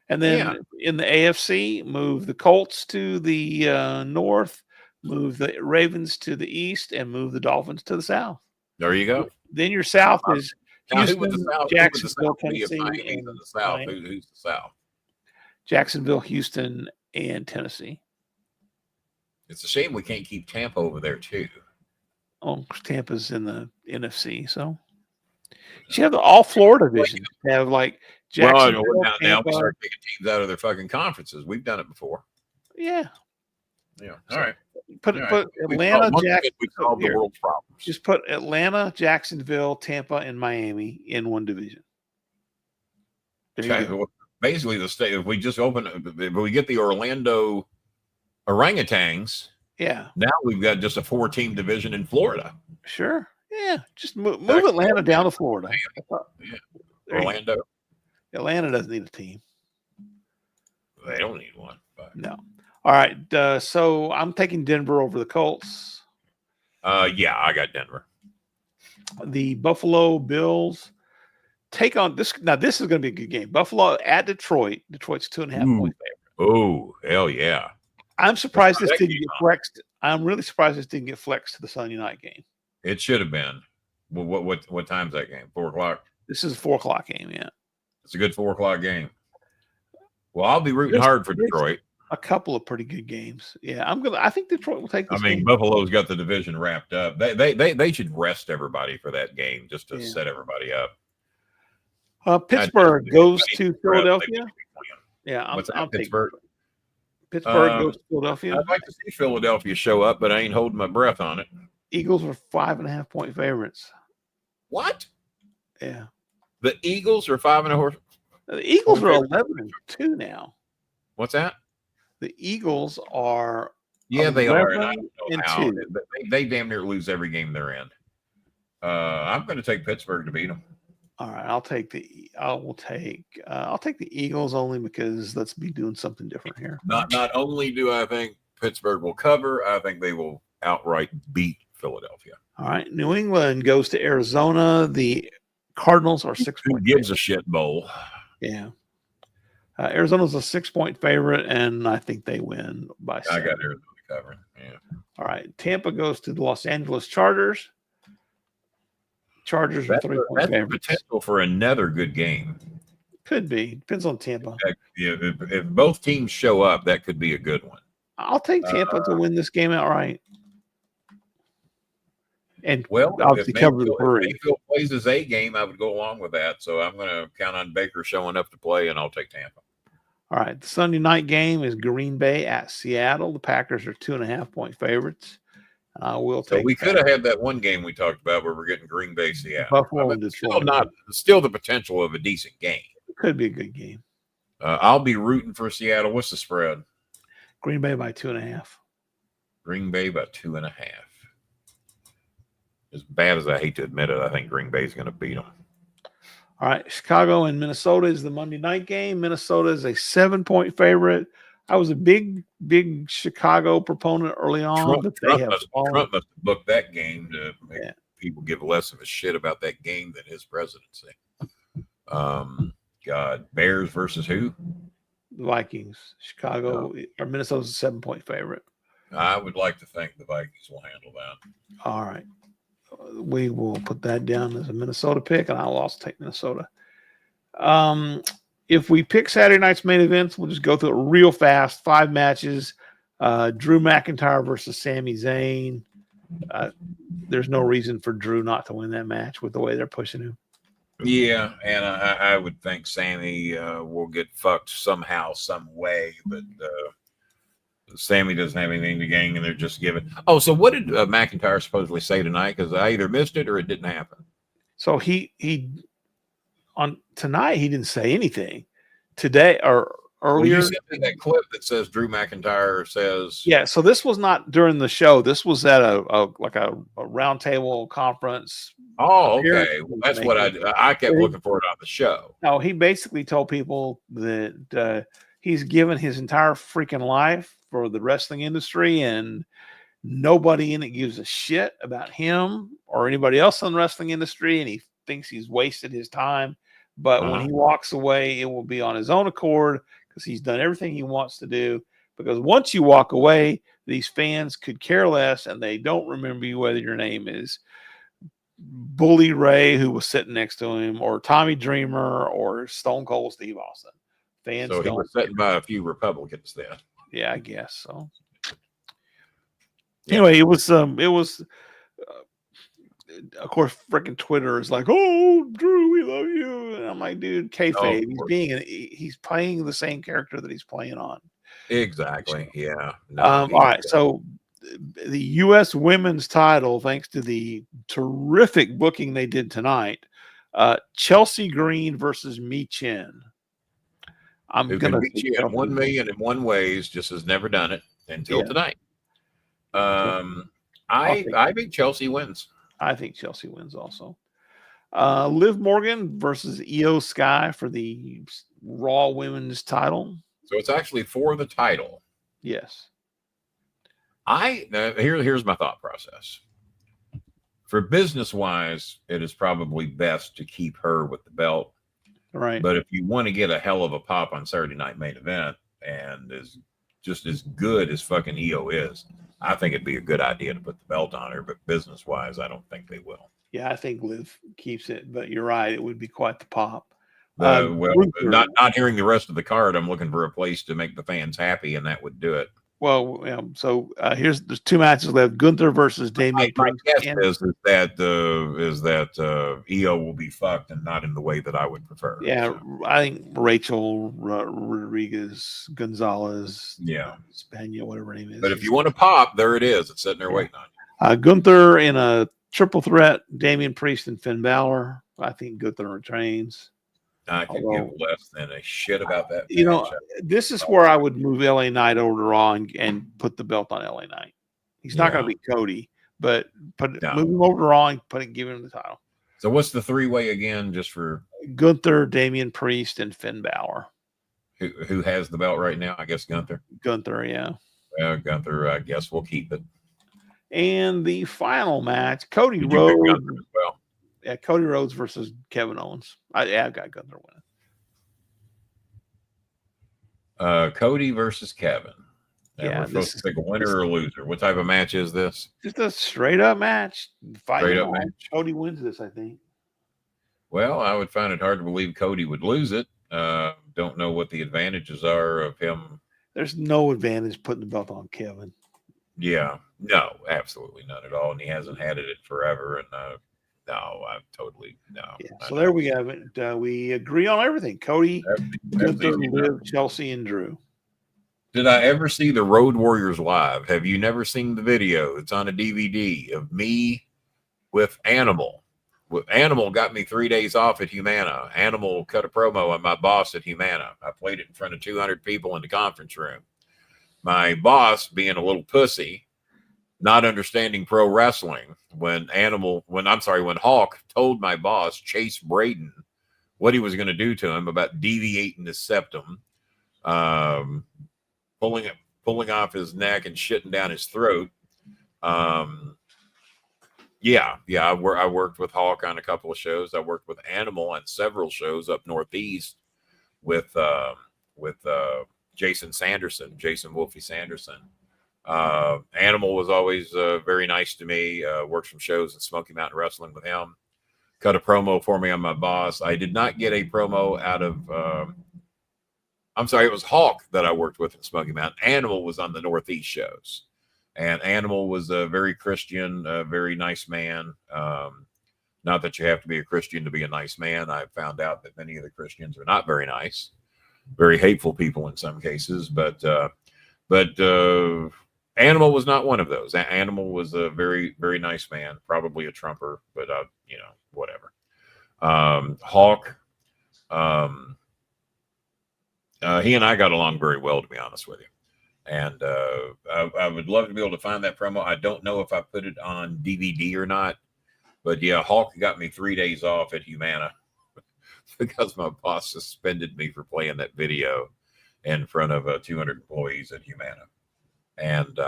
And then in the AFC, move the Colts to the north, move the Ravens to the east, and move the Dolphins to the south. There you go. Then your south is Houston, Jacksonville, Tennessee, and the South. Who's the South? Jacksonville, Houston, and Tennessee. It's a shame we can't keep Tampa over there too. Oh, Tampa's in the NFC, so you have the all Florida division. You have like Jacksonville. Well, now we start taking teams out of their fucking conferences. We've done it before. Yeah. Yeah. All right. Put Atlanta, Jacksonville. We solved the world's problems. Just put Atlanta, Jacksonville, Tampa, and Miami in one division. Okay. Well, basically, the state. If we just if we get the Orlando orangutans. Yeah. Now we've got just a 4-team division in Florida. Sure. Yeah. Just move Atlanta down to Florida. Yeah. Orlando. Atlanta doesn't need a team. They don't need one. But. No. All right. So I'm taking Denver over the Colts. Yeah, I got Denver. The Buffalo Bills take on this. Now, this is going to be a good game. Buffalo at Detroit. Detroit's 2.5 point favorite. Oh, hell yeah. I'm surprised this didn't get flexed. I'm really surprised this didn't get flexed to the Sunday night game. It should have been. What time's that game? 4:00. This is a 4:00 game. Yeah, it's a good 4:00 game. Well, I'll be rooting hard for Detroit. A couple of pretty good games. Yeah, I think Detroit will take this. I mean, game. Buffalo's got the division wrapped up. They should rest everybody for that game just to set everybody up. Pittsburgh goes to Philadelphia. Yeah, I'll Pittsburgh. Pittsburgh goes to Philadelphia. I'd like to see Philadelphia show up, but I ain't holding my breath on it. Eagles are 5.5 point favorites. What? Yeah. The Eagles are 5.5. The Eagles are 11-2 now. What's that? The Eagles are. Yeah, they are. And I don't know how. They damn near lose every game they're in. I'm going to take Pittsburgh to beat them. All right, I'll take the Eagles only because let's be doing something different here. Not only do I think Pittsburgh will cover, I think they will outright beat Philadelphia. All right, New England goes to Arizona. The Cardinals are 6 point. Who gives a shit bowl? Yeah, Arizona's a 6 point favorite, and I think they win by 7. I got Arizona covering. Yeah. All right, Tampa goes to the Los Angeles Chargers. Chargers are 3 point favorites. Potential for another good game. Could be. Depends on Tampa. If both teams show up, that could be a good one. I'll take Tampa to win this game outright. And obviously cover the hurry. If Mayfield plays his A game, I would go along with that. So I'm going to count on Baker showing up to play, and I'll take Tampa. All right. The Sunday night game is Green Bay at Seattle. The Packers are 2.5-point favorites. So we could have had that one game we talked about where we're getting Green Bay, Seattle. Buffalo and Detroit. Still the potential of a decent game. It could be a good game. I'll be rooting for Seattle. What's the spread? Green Bay by 2.5. Green Bay by 2.5. As bad as I hate to admit it, I think Green Bay is going to beat them. All right. Chicago and Minnesota is the Monday night game. Minnesota is a 7-point favorite. I was a big Chicago proponent early on. Trump must have booked that game to make people give less of a shit about that game than his presidency. God, Bears versus who? The Vikings. Chicago or Minnesota's a 7-point favorite. I would like to think the Vikings will handle that. All right. We will put that down as a Minnesota pick, and I'll also take Minnesota. If we pick Saturday night's main events, we'll just go through it real fast. 5 matches. Drew McIntyre versus Sami Zayn. There's no reason for Drew not to win that match with the way they're pushing him. Yeah, and I would think Sammy will get fucked somehow, some way, but Sammy doesn't have anything to gain, and they're just giving. Oh, so what did McIntyre supposedly say tonight? Because I either missed it or it didn't happen. So he on tonight he didn't say anything. Today or earlier, you sent me that clip that says Drew McIntyre says. Yeah, so this was not during the show. This was at a roundtable conference. Oh, okay. Well, that's what I kept looking for it on the show. No, he basically told people that he's given his entire freaking life for the wrestling industry, and nobody in it gives a shit about him or anybody else in the wrestling industry, and he thinks he's wasted his time. But when he walks away, it will be on his own accord because he's done everything he wants to do. Because once you walk away, these fans could care less, and they don't remember you whether your name is Bully Ray, who was sitting next to him, or Tommy Dreamer, or Stone Cold Steve Austin. Fans so he was sitting by a few Republicans then. Yeah, I guess so. Anyway, it was of course, freaking Twitter is like, "Oh, Drew, we love you," and I'm like, "Dude, kayfabe. He's playing the same character that he's playing on." Exactly. Yeah. All right. So the U.S. women's title, thanks to the terrific booking they did tonight, Chelsea Green versus Mi Chen. I'm going to beat you in 1,000,001 ways. Just has never done it until tonight. I think Chelsea wins. I think Chelsea wins also. Liv Morgan versus Io Sky for the Raw Women's title. So it's actually for the title. Yes. Here's my thought process. For business-wise, it is probably best to keep her with the belt. Right. But if you want to get a hell of a pop on Saturday Night Main Event and is just as good as fucking Io is, I think it'd be a good idea to put the belt on her. But business-wise, I don't think they will. Yeah, I think Liv keeps it. But you're right. It would be quite the pop. Not hearing the rest of the card, I'm looking for a place to make the fans happy, and that would do it. Well, there's 2 matches left: Gunther versus Damian. My guess is that Io will be fucked, and not in the way that I would prefer. Yeah, so. I think Rachel Rodriguez Gonzalez, Spania, whatever her name is. But if you want to pop, there it is. It's sitting there waiting on you. Gunther in a triple threat: Damian Priest and Finn Balor. I think Gunther retains. I could give less than a shit about that. This is where I would move LA Knight over to Raw and put the belt on LA Knight. He's not going to be Cody, but move him over to Raw and give him the title. So what's the 3-way again? Just for Gunther, Damian Priest, and Finn Balor. Who has the belt right now? I guess Gunther. Gunther, yeah. Well, Gunther, I guess we'll keep it. And the final match, Cody Rhodes. Well. Yeah, Cody Rhodes versus Kevin Owens. I've got Gunther winning. Cody versus Kevin. Yeah, we're supposed to pick a winner or a loser. What type of match is this? Just a straight up match. Straight up match. Cody wins this, I think. Well, I would find it hard to believe Cody would lose it. Don't know what the advantages are of him. There's no advantage putting the belt on Kevin. Yeah, no, absolutely none at all. And he hasn't had it forever. And no, I'm totally no. Yeah. So there we have it. We agree on everything. Cody, Gunther, Liv, Chelsea, and Drew. Did I ever see the Road Warriors live? Have you never seen the video? It's on a DVD of me with Animal. Animal got me 3 days off at Humana. Animal cut a promo on my boss at Humana. I played it in front of 200 people in the conference room. My boss, being a little pussy, not understanding pro wrestling, when Hawk told my boss, Chase Braden, what he was going to do to him about deviating his septum, pulling off his neck and shitting down his throat. I worked with Hawk on a couple of shows. I worked with Animal on several shows up Northeast with Jason Wolfie Sanderson. Animal was always very nice to me. Worked some shows at Smoky Mountain Wrestling with him. Cut a promo for me on my boss. I did not get a promo out of it was Hawk that I worked with in Smoky Mountain. Animal was on the Northeast shows. And Animal was a very Christian, very nice man. Not that you have to be a Christian to be a nice man. I found out that many of the Christians are not very nice, very hateful people in some cases. But Animal was not one of those. Animal was a very, very nice man, probably a trumper, but whatever. Hawk, he and I got along very well, to be honest with you. And I would love to be able to find that promo. I don't know if I put it on DVD or not, but yeah, Hawk got me 3 days off at Humana because my boss suspended me for playing that video in front of 200 employees at Humana. And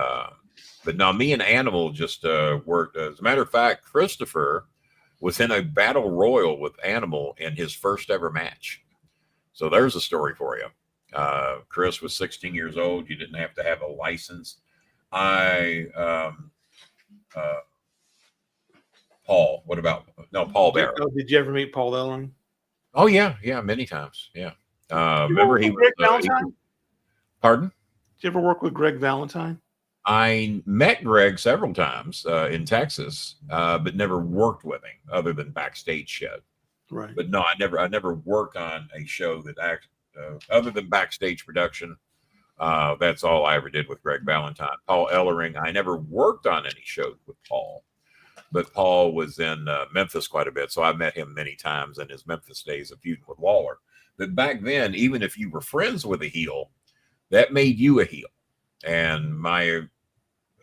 but now me and Animal just worked. As a matter of fact, Christopher was in a battle royal with Animal in his first ever match. So there's a story for you. Chris was 16 years old. You didn't have to have a license. Paul, Paul Barrow. Did you ever meet Paul Ellering? Oh yeah, many times. Yeah. Remember he was Valentine? Pardon? Did you ever work with Greg Valentine? I met Greg several times in Texas, but never worked with him other than backstage shit. Right. But no, I never worked on a show that other than backstage production. That's all I ever did with Greg Valentine. Paul Ellering, I never worked on any shows with Paul, but Paul was in Memphis quite a bit, so I met him many times in his Memphis days of feuding with Lawler. But back then, even if you were friends with a heel, that made you a heel. And my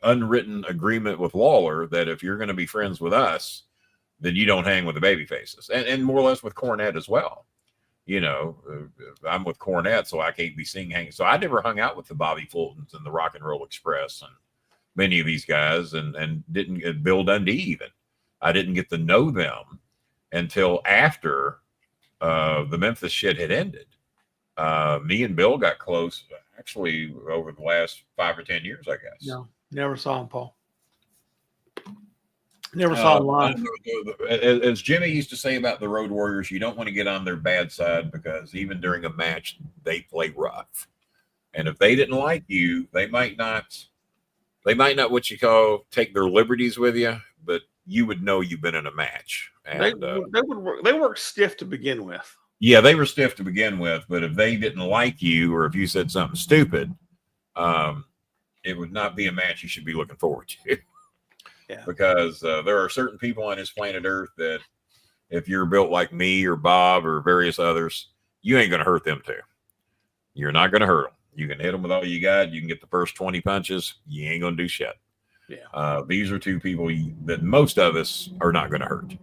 unwritten agreement with Lawler that if you're going to be friends with us, then you don't hang with the baby faces, and more or less with Cornette as well. I'm with Cornette, so I can't be seen hanging. So I never hung out with the Bobby Fultons and the Rock and Roll Express and many of these guys, and didn't get Bill Dundee even. I didn't get to know them until after the Memphis shit had ended. Me and Bill got close actually over the last 5 or 10 years, I guess. No, never saw him, Paul. Never saw him live. As Jimmy used to say about the Road Warriors, you don't want to get on their bad side because even during a match, they play rough. And if they didn't like you, they might not what you call take their liberties with you, but you would know you've been in a match. And they work stiff to begin with. Yeah, they were stiff to begin with, but if they didn't like you or if you said something stupid, it would not be a match you should be looking forward to. Yeah. Because there are certain people on this planet Earth that if you're built like me or Bob or various others, you ain't going to hurt them too. You're not going to hurt them. You can hit them with all you got. You can get the first 20 punches. You ain't going to do shit. Yeah. These are two people that most of us are not going to hurt.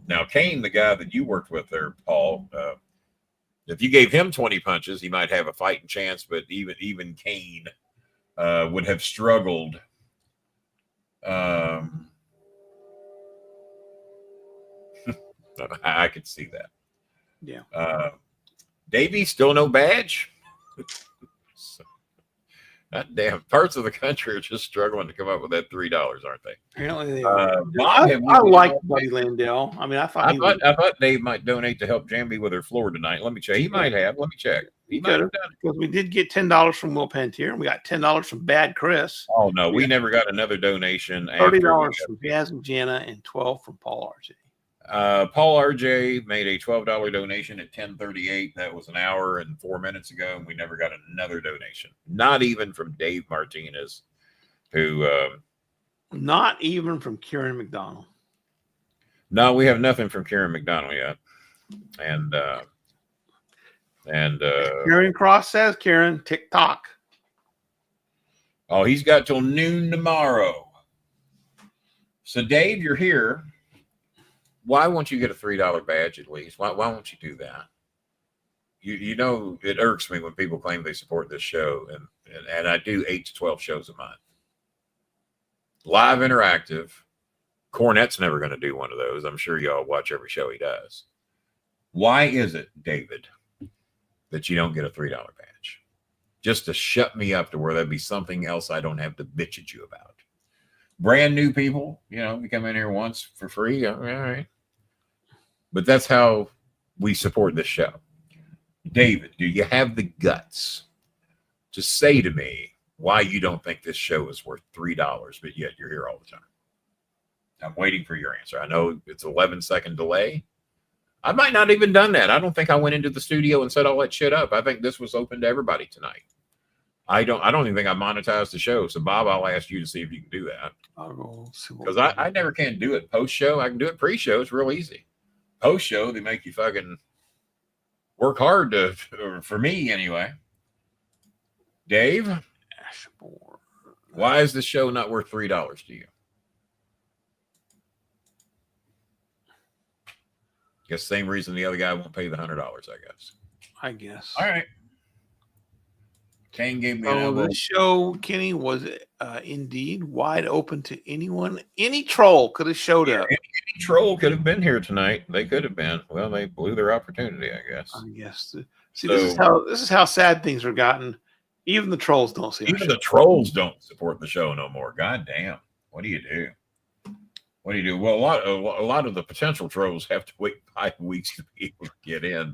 Now, Kane, the guy that you worked with there, Paul, if you gave him 20 punches, he might have a fighting chance, but even Kane would have struggled. I could see that. Yeah. Davey, still no badge? God damn, parts of the country are just struggling to come up with that $3, aren't they? Apparently they are. Bob, I like Buddy Landell. I mean, I thought Dave might donate to help Jamie with her floor tonight. Let me check. He might have. Let me check. He might have done it. Because we did get $10 from Will Pantier, and we got $10 from Bad Chris. Oh no, we never got another donation. $30 from Jazz and Jana, and $12 from Paul RJ. Paul RJ made a $12 donation at 10:38. That was an hour and 4 minutes ago, and we never got another donation. Not even from Dave Martinez, who not even from Kieran McDonald. No, we have nothing from Kieran McDonald yet. And Kieran Cross says, Kieran, TikTok. Oh, he's got till noon tomorrow. So Dave, you're here. Why won't you get a $3 badge at least? Why won't you do that? You know, it irks me when people claim they support this show, and I do 8 to 12 shows a month. Live interactive. Cornette's never going to do one of those. I'm sure y'all watch every show he does. Why is it, David, that you don't get a $3 badge? Just to shut me up to where there'd be something else I don't have to bitch at you about. Brand new people, you know, we come in here once for free. All right. But that's how we support this show. David, do you have the guts to say to me why you don't think this show is worth $3, but yet you're here all the time? I'm waiting for your answer. I know it's 11-second delay. I might not even done that. I don't think I went into the studio and set all that shit up. I think this was open to everybody tonight. I don't even think I monetized the show. So Bob, I'll ask you to see if you can do that. Because I never can do it post-show. I can do it pre-show. It's real easy. Post-show, they make you fucking work hard to, for me anyway. Dave, why is this show not worth $3 to you? Guess same reason the other guy won't pay the $100, I guess. All right. Kane gave me an elbow. The show, Kenny, was indeed wide open to anyone. Any troll could have showed up. Any troll could have been here tonight. They could have been. Well, they blew their opportunity, I guess. See, this is how sad things are gotten. Even the trolls don't see. Even the trolls don't support the show no more. God damn. What do you do? What do you do? Well, a lot of the potential trolls have to wait 5 weeks to be able to get in,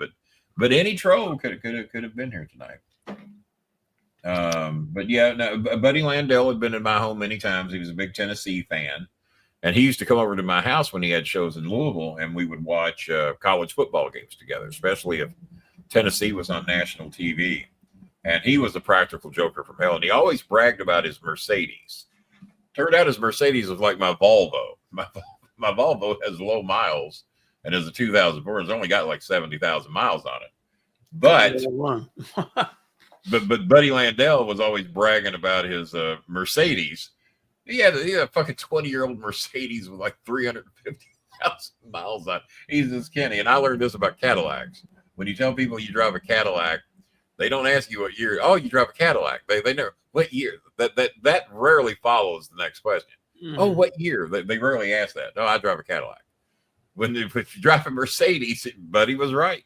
but any troll could have been here tonight. But yeah, no, Buddy Landell had been in my home many times. He was a big Tennessee fan, and he used to come over to my house when he had shows in Louisville, and we would watch college football games together, especially if Tennessee was on national TV. And he was a practical joker from hell, and he always bragged about his Mercedes. Turned out his Mercedes was like my Volvo. My Volvo has low miles and is a 2004. It's only got like 70,000 miles on it. But Buddy Landell was always bragging about his Mercedes. He had a fucking 20-year-old Mercedes with like 350,000 miles on it. He's this Kenny. And I learned this about Cadillacs. When you tell people you drive a Cadillac, they don't ask you what year. Oh, you drive a Cadillac. They know what year. That rarely follows the next question. Mm-hmm. Oh, what year? They rarely ask that. No, I drive a Cadillac. If you drive a Mercedes, Buddy was right.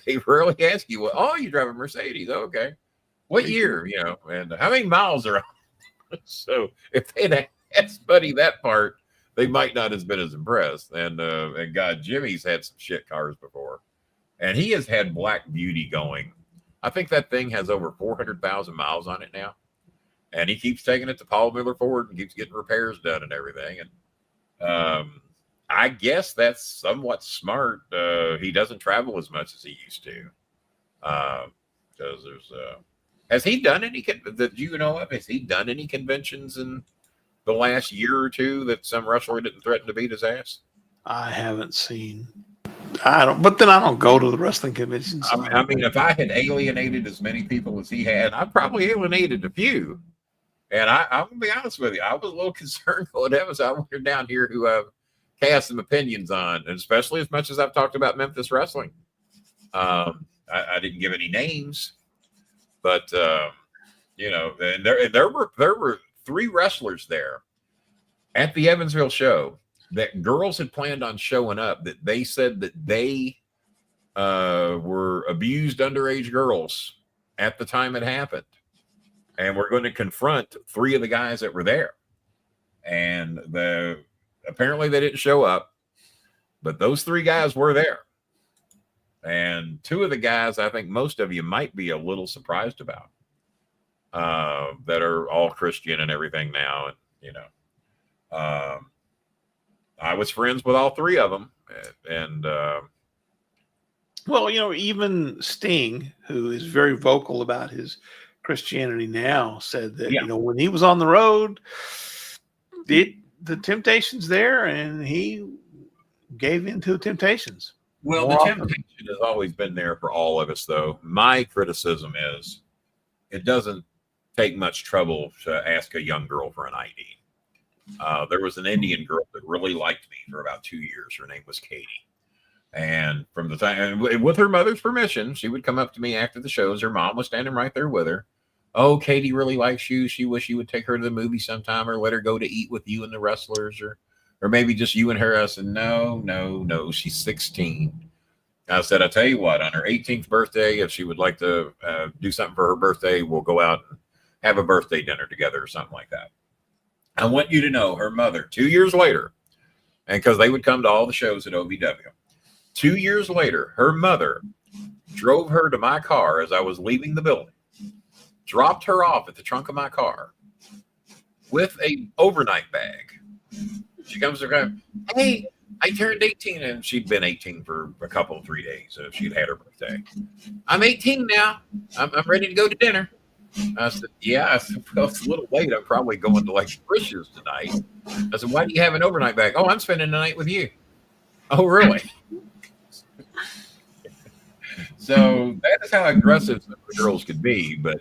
They rarely ask you, oh, you drive a Mercedes. Oh, okay. What year? You know, and how many miles are on? So if they'd asked Buddy that part, they might not have been as impressed. And God, Jimmy's had some shit cars before. And he has had Black Beauty going. I think that thing has over 400,000 miles on it now. And he keeps taking it to Paul Miller Ford and keeps getting repairs done and everything. And I guess that's somewhat smart. He doesn't travel as much as he used to. Because there's has he done any that you know of? Has he done any conventions in the last year or two that some wrestler didn't threaten to beat his ass? I haven't seen. I don't go to the wrestling conventions. I mean, if I had alienated as many people as he had, I probably alienated a few. And I'm gonna be honest with you, I was a little concerned what happens. I went down here who have cast some opinions on, and especially as much as I've talked about Memphis wrestling. I didn't give any names, but you know, and there were 3 wrestlers there at the Evansville show that girls had planned on showing up, that they said that they were abused underage girls at the time it happened. and we're going to confront 3 of the guys that were there. And apparently they didn't show up, but those 3 guys were there. And 2 of the guys I think most of you might be a little surprised about, that are all Christian and everything now. And, you know, I was friends with all 3 of them. And, well, you know, even Sting, who is very vocal about his Christianity now, said that, you know, when he was on the road, the temptation's there, and he gave in to the temptations. Well, the temptation has always been there for all of us, though. My criticism is it doesn't take much trouble to ask a young girl for an ID. There was an Indian girl that really liked me for about 2 years. Her name was Katie. And from the time, with her mother's permission, she would come up to me after the shows. Her mom was standing right there with her. Oh, Katie really likes you. She wish you would take her to the movie sometime, or let her go to eat with you and the wrestlers, or maybe just you and her. I said, no, she's 16. I said, I tell you what, on her 18th birthday, if she would like to do something for her birthday, we'll go out and have a birthday dinner together or something like that. I want you to know her mother, 2 years later, and because they would come to all the shows at OVW, 2 years later, her mother drove her to my car as I was leaving the building, dropped her off at the trunk of my car with a overnight bag. She comes to her, hey, I turned 18, and she'd been 18 for a couple of 3 days. So she'd had her birthday. I'm 18 now. I'm ready to go to dinner. I said, yeah. I said, well, it's a little late. I'm probably going to like Frisch's tonight. I said, why do you have an overnight bag? Oh, I'm spending the night with you. Oh, really? So that is how aggressive some of the girls could be. But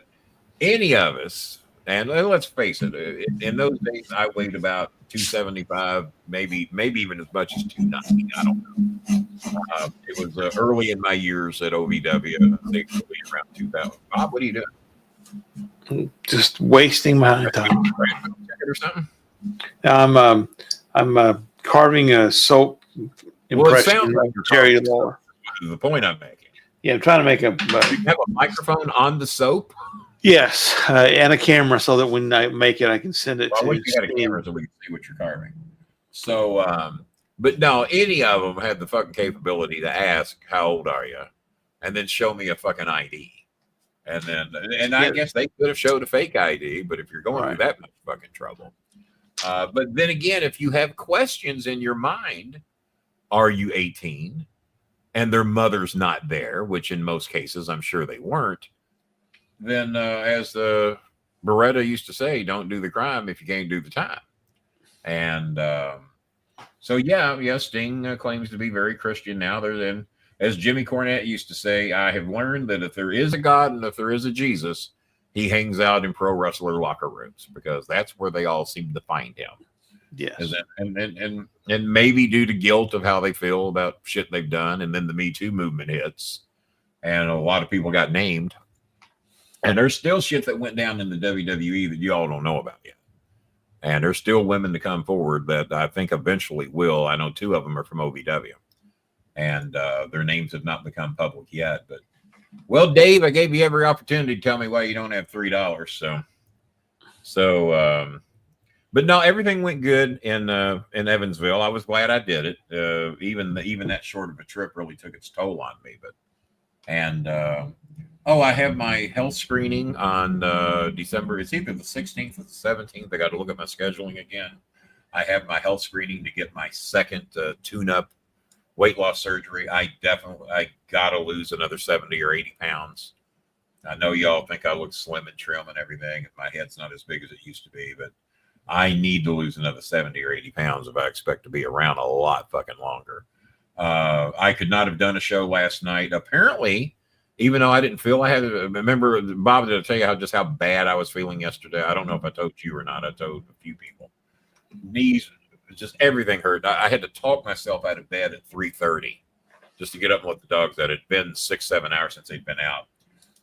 any of us, and let's face it, in those days, I weighed about 275, maybe even as much as 290. I don't know. It was early in my years at OVW. I think around 2000. Bob, what are you doing? Just wasting my time. Or something? I'm carving a soap impression. Well, it sounds like you're Jerry Lawler. The point I'm making. Yeah, I'm trying to make you have a microphone on the soap? Yes, and a camera so that when I make it, I can send it well, to I wish you had a camera so we can see what you're carving. So, but no, any of them had the fucking capability to ask, how old are you? And then show me a fucking ID. And I guess they could have showed a fake ID, but if you're going through that much fucking trouble. But then again, if you have questions in your mind, are you 18? And their mother's not there, which in most cases, I'm sure they weren't. Then as Beretta used to say, don't do the crime if you can't do the time. And so, yeah, Sting claims to be very Christian now. Then, as Jimmy Cornette used to say, I have learned that if there is a God and if there is a Jesus, he hangs out in pro wrestler locker rooms because that's where they all seem to find him. Yes. And maybe due to guilt of how they feel about shit they've done. And then the Me Too movement hits and a lot of people got named. And there's still shit that went down in the WWE that you all don't know about yet. And there's still women to come forward that I think eventually will. I know 2 of them are from OVW. And their names have not become public yet. But, well, Dave, I gave you every opportunity to tell me why you don't have $3. But no, everything went good in Evansville. I was glad I did it. Even that short of a trip really took its toll on me. I have my health screening on December. It's either the 16th or the 17th. I got to look at my scheduling again. I have my health screening to get my second tune-up weight loss surgery. I got to lose another 70 or 80 pounds. I know y'all think I look slim and trim and everything. My head's not as big as it used to be, but I need to lose another 70 or 80 pounds if I expect to be around a lot fucking longer. I could not have done a show last night. Apparently, even though I didn't feel I had to, remember, Bob, did I tell you how bad I was feeling yesterday? I don't know if I told you or not. I told a few people. Knees, just everything hurt. I had to talk myself out of bed at 3:30 just to get up and let the dogs out. It had been 6-7 hours since they'd been out.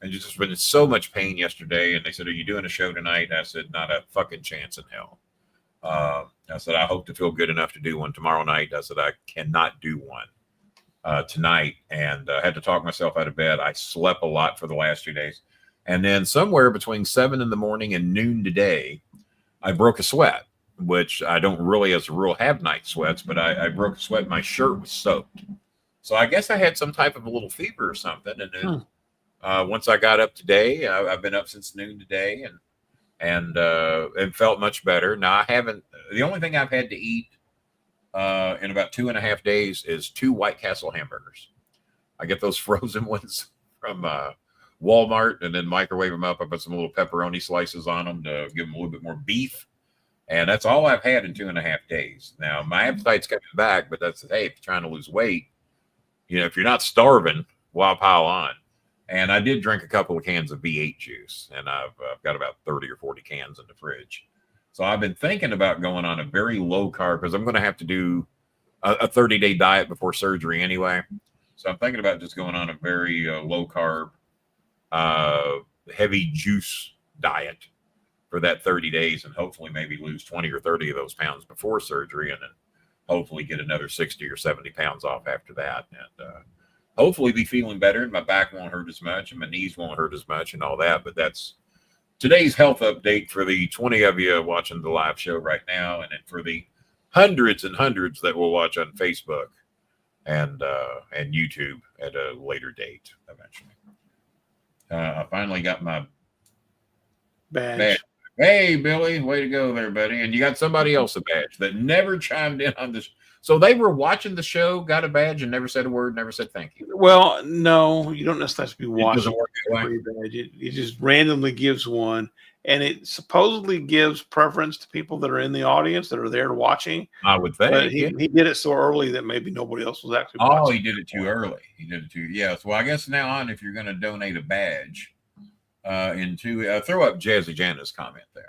And just been in so much pain yesterday. And they said, are you doing a show tonight? And I said, not a fucking chance in hell. I said, I hope to feel good enough to do one tomorrow night. I said, I cannot do one tonight. And I had to talk myself out of bed. I slept a lot for the last 2 days. And then somewhere between 7 in the morning and noon today, I broke a sweat, which I don't really, as a rule, have night sweats, but I broke a sweat. My shirt was soaked. So I guess I had some type of a little fever or something. And then once I got up today, I've been up since noon today and felt much better. Now, I haven't, the only thing I've had to eat in about 2.5 days is 2 White Castle hamburgers. I get those frozen ones from Walmart and then microwave them up. I put some little pepperoni slices on them to give them a little bit more beef. And that's all I've had in 2.5 days. Now, my appetite's coming back, but that's, hey, if you're trying to lose weight, you know, if you're not starving, why pile on? And I did drink a couple of cans of V8 juice, and I've got about 30 or 40 cans in the fridge. So I've been thinking about going on a very low carb because I'm going to have to do a 30-day diet before surgery anyway. So I'm thinking about just going on a very low carb, heavy juice diet for that 30 days and hopefully maybe lose 20 or 30 of those pounds before surgery and then hopefully get another 60 or 70 pounds off after that. And hopefully be feeling better and my back won't hurt as much and my knees won't hurt as much and all that. But that's today's health update for the 20 of you watching the live show right now. And then for the hundreds and hundreds that will watch on Facebook and YouTube at a later date eventually. I finally got my badge. Hey, Billy, way to go there, buddy. And you got somebody else a badge that never chimed in on this. So they were watching the show, got a badge, and never said a word, never said thank you. Well, no, you don't necessarily have to be watching. It doesn't work that way. It just randomly gives one. And it supposedly gives preference to people that are in the audience that are there watching. I would think. But he did it so early that maybe nobody else was actually watching. Oh, he did it too early. Yes. Well, I guess now on, if you're going to donate a badge, throw up Jazzy Jana's comment there.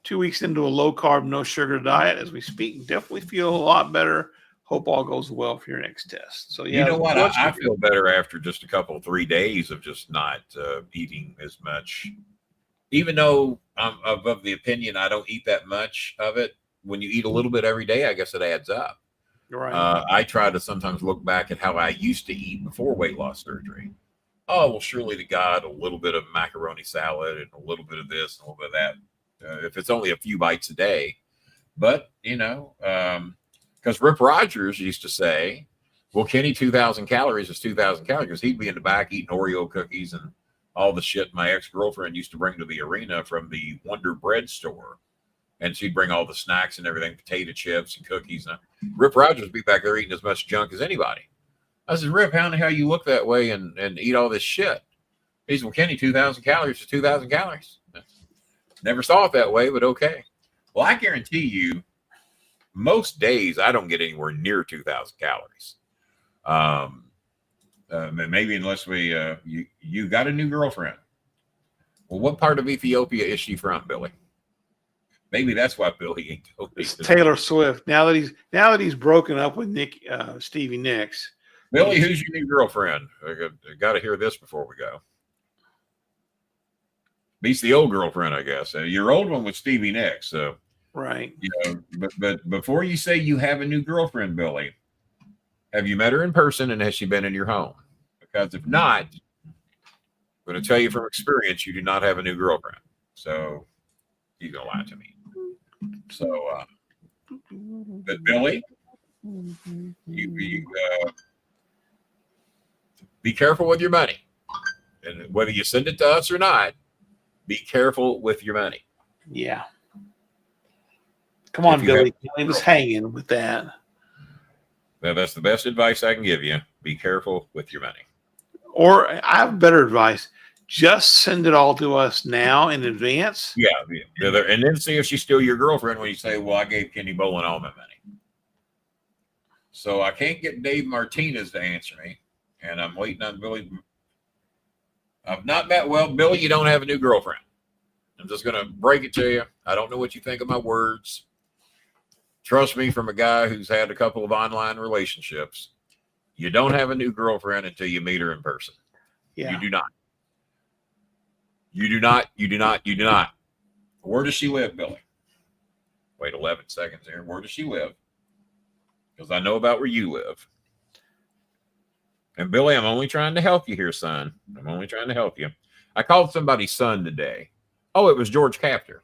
2 weeks into a low carb, no sugar diet as we speak, definitely feel a lot better. Hope all goes well for your next test. So yeah, you know what? I feel better after just a couple, 3 days of just not eating as much. Even though I'm of the opinion I don't eat that much of it. When you eat a little bit every day, I guess it adds up. Right. I try to sometimes look back at how I used to eat before weight loss surgery. Oh, well, surely to God, a little bit of macaroni salad and a little bit of this and a little bit of that. If it's only a few bites a day. But, you know, because Rip Rogers used to say, well, Kenny, 2,000 calories is 2,000 calories because he'd be in the back eating Oreo cookies and all the shit my ex-girlfriend used to bring to the arena from the Wonder Bread store. And she'd bring all the snacks and everything, potato chips and cookies. And Rip Rogers would be back there eating as much junk as anybody. I said, Rip, how in the hell you look that way and eat all this shit? He said, well, Kenny, 2,000 calories is 2,000 calories. Never saw it that way, but okay. Well, I guarantee you, most days I don't get anywhere near 2,000 calories. Maybe unless you got a new girlfriend. Well, what part of Ethiopia is she from, Billy? Maybe that's why Billy ain't told me. It's Taylor Swift. Now that he's broken up with Stevie Nicks. Billy, who's your new girlfriend? I got to hear this before we go. Beats the old girlfriend, I guess. Your old one was Stevie Nicks, so right. You know, but before you say you have a new girlfriend, Billy, have you met her in person and has she been in your home? Because if not, I'm going to tell you from experience, you do not have a new girlfriend. So he's going to lie to me. So, but Billy, you be careful with your money, and whether you send it to us or not, be careful with your money. Yeah. Come on, Billy. He was hanging with that. Now, that's the best advice I can give you. Be careful with your money. Or I have better advice. Just send it all to us now in advance. Yeah. And then see if she's still your girlfriend when you say, well, I gave Kenny Bolin all my money. So I can't get Dave Martinez to answer me. And I'm waiting on Billy. I've not met, well, Billy, you don't have a new girlfriend. I'm just going to break it to you. I don't know what you think of my words. Trust me, from a guy who's had a couple of online relationships, you don't have a new girlfriend until you meet her in person. Yeah. You do not. You do not. You do not. You do not. Where does she live, Billy? Wait 11 seconds here. Where does she live? Because I know about where you live. And Billy, I'm only trying to help you here, son. I'm only trying to help you. I called somebody's son today. Oh, it was George Captor.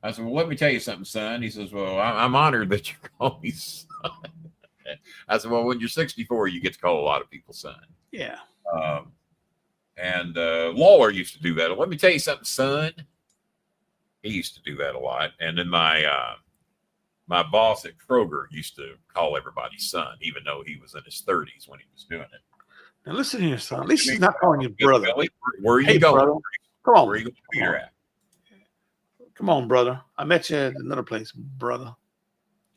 I said, well, let me tell you something, son. He says, well, I'm honored that you call me son. I said, well, when you're 64, you get to call a lot of people son. Yeah. And Lawler used to do that. Let me tell you something, son. He used to do that a lot. And then my boss at Kroger used to call everybody son, even though he was in his 30s when he was doing it. Now listen here, son. At least he's not calling you brother. Where are you going? Brother. Come on. Where are you going to meet her at? Come on, brother. I met you at another place, brother.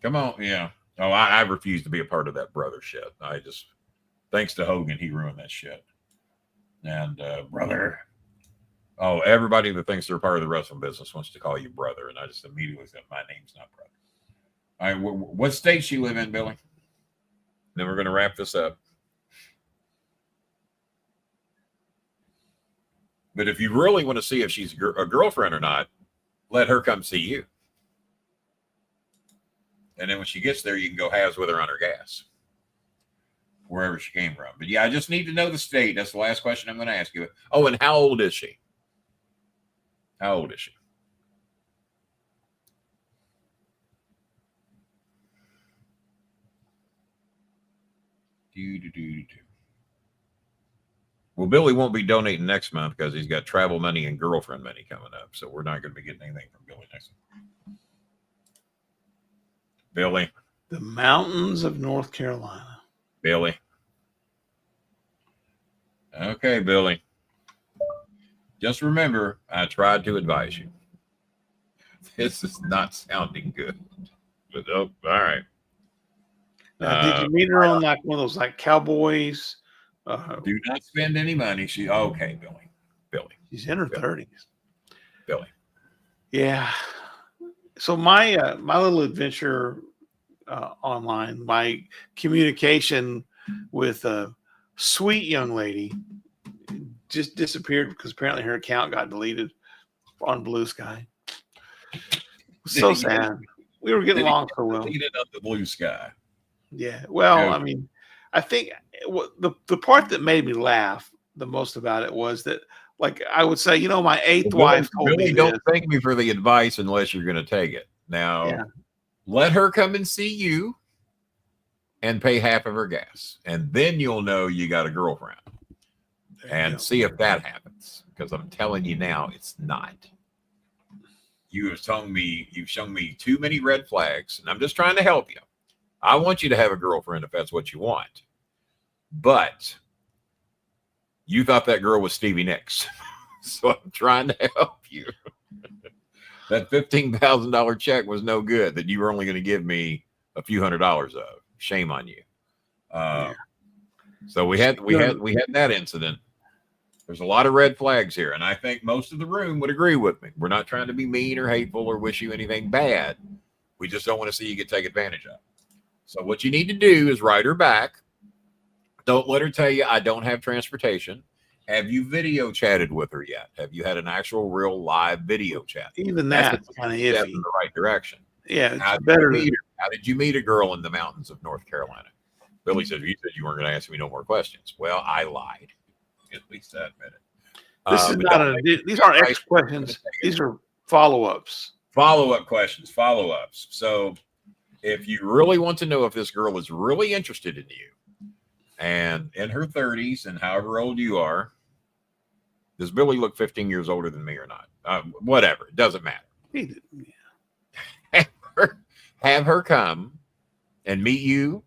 Come on. Yeah. Oh, I refuse to be a part of that brother shit. I just, thanks to Hogan, he ruined that shit. And brother. Oh, everybody that thinks they're part of the wrestling business wants to call you brother. And I just immediately said, my name's not brother. All right. What state you live in, Billy? Then we're going to wrap this up. But if you really want to see if she's a girlfriend or not, let her come see you. And then when she gets there, you can go halves with her on her gas, wherever she came from. But yeah, I just need to know the state. That's the last question I'm going to ask you. Oh, and how old is she? How old is she? Well, Billy won't be donating next month because he's got travel money and girlfriend money coming up. So we're not going to be getting anything from Billy next month. Billy. The mountains of North Carolina. Billy. Okay, Billy. Just remember, I tried to advise you. This is not sounding good. But oh, all right. Now, did you meet her on like one of those like Cowboys? Do not spend any money. Okay, Billy. She's in her 30s. Billy. Yeah. So my little adventure online, my communication with a sweet young lady just disappeared because apparently her account got deleted on Blue Sky. So sad. We were getting along so well. Deleted on the Blue Sky. Yeah. Well, I mean, I think the part that made me laugh the most about it was that, like, I would say, my eighth wife told me don't thank me for the advice unless you're going to take it. Now, let her come and see you and pay half of her gas. And then you'll know you got a girlfriend. And see if that happens. Because I'm telling you now, it's not. You've shown me too many red flags, and I'm just trying to help you. I want you to have a girlfriend if that's what you want. But you thought that girl was Stevie Nicks. So I'm trying to help you. That $15,000 check was no good that you were only going to give me a few $100s of. Shame on you. So we had that incident. There's a lot of red flags here, and I think most of the room would agree with me. We're not trying to be mean or hateful or wish you anything bad. We just don't want to see you get taken advantage of. So what you need to do is write her back. Don't let her tell you I don't have transportation. Have you video chatted with her yet? Have you had an actual real live video chat? Even that's kind of iffy. In the right direction. Yeah, How did you meet a girl in the mountains of North Carolina? Billy said, you said you weren't going to ask me no more questions. Well, I lied. At least that minute. This is not these aren't extra questions. These are follow-ups. Follow-up questions, follow-ups. So if you really want to know if this girl is really interested in you and in her 30s and however old you are, does Billy look 15 years older than me or not? Whatever. It doesn't matter. He did, Have her come and meet you,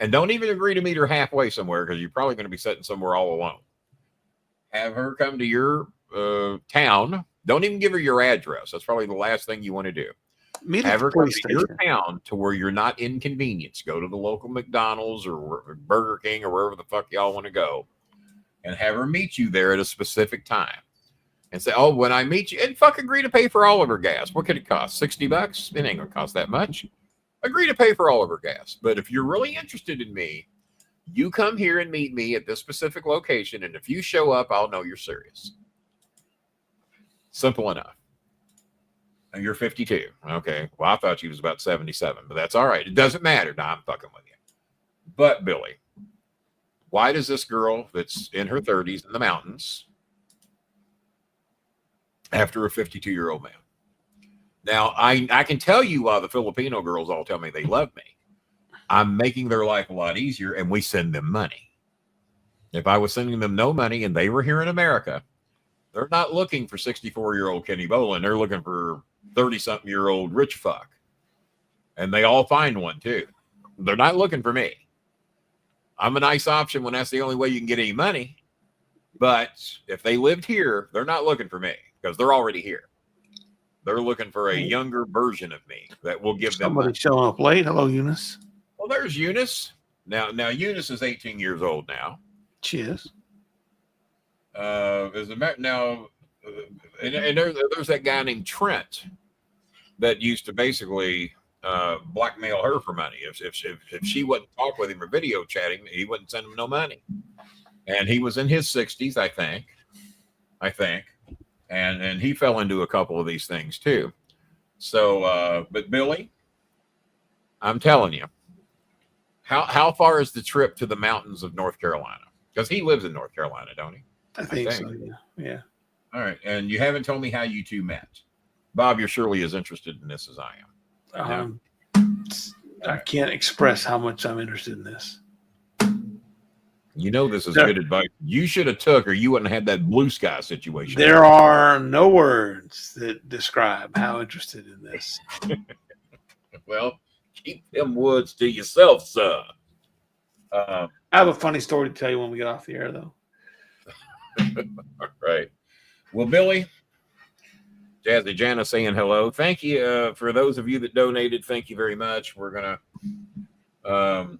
and don't even agree to meet her halfway somewhere because you're probably going to be sitting somewhere all alone. Have her come to your town. Don't even give her your address. That's probably the last thing you want to do. Have her come to your town to where you're not inconvenienced. Go to the local McDonald's or Burger King or wherever the fuck y'all want to go, and have her meet you there at a specific time. And say, oh, when I meet you, and fuck agree to pay for all of her gas. What could it cost? $60? It ain't gonna cost that much. Agree to pay for all of her gas. But if you're really interested in me, you come here and meet me at this specific location. And if you show up, I'll know you're serious. Simple enough. And you're 52. Okay. Well, I thought you was about 77, but that's all right. It doesn't matter. Now I'm fucking with you. But Billy, why does this girl that's in her 30s in the mountains after a 52-year-old man. Now, I can tell you why the Filipino girls all tell me they love me. I'm making their life a lot easier, and we send them money. If I was sending them no money and they were here in America, they're not looking for 64-year-old Kenny Bolin. They're looking for 30-something-year-old rich fuck. And they all find one, too. They're not looking for me. I'm a nice option when that's the only way you can get any money. But if they lived here, they're not looking for me because they're already here. They're looking for a younger version of me that will give them money. Somebody showing up late. Hello, Eunice. Well, there's Eunice. Now Eunice is 18 years old now. She is. And there's that guy named Trent that used to basically blackmail her for money. If she wouldn't talk with him or video chatting, he wouldn't send him no money. And he was in his 60s, I think. And he fell into a couple of these things too. So, but Billy, I'm telling you, how far is the trip to the mountains of North Carolina? Because he lives in North Carolina, don't he? I think so. Yeah. All right. And you haven't told me how you two met. Bob, you're surely as interested in this as I am. I can't express how much I'm interested in this. You know this is good advice. You should have took, or you wouldn't have had that blue sky situation. There are no words that describe how interested in this. Well, keep them words to yourself, sir. I have a funny story to tell you when we get off the air, though. All right. Well, Billy, Jazzy Jana saying hello. Thank you for those of you that donated. Thank you very much. We're going to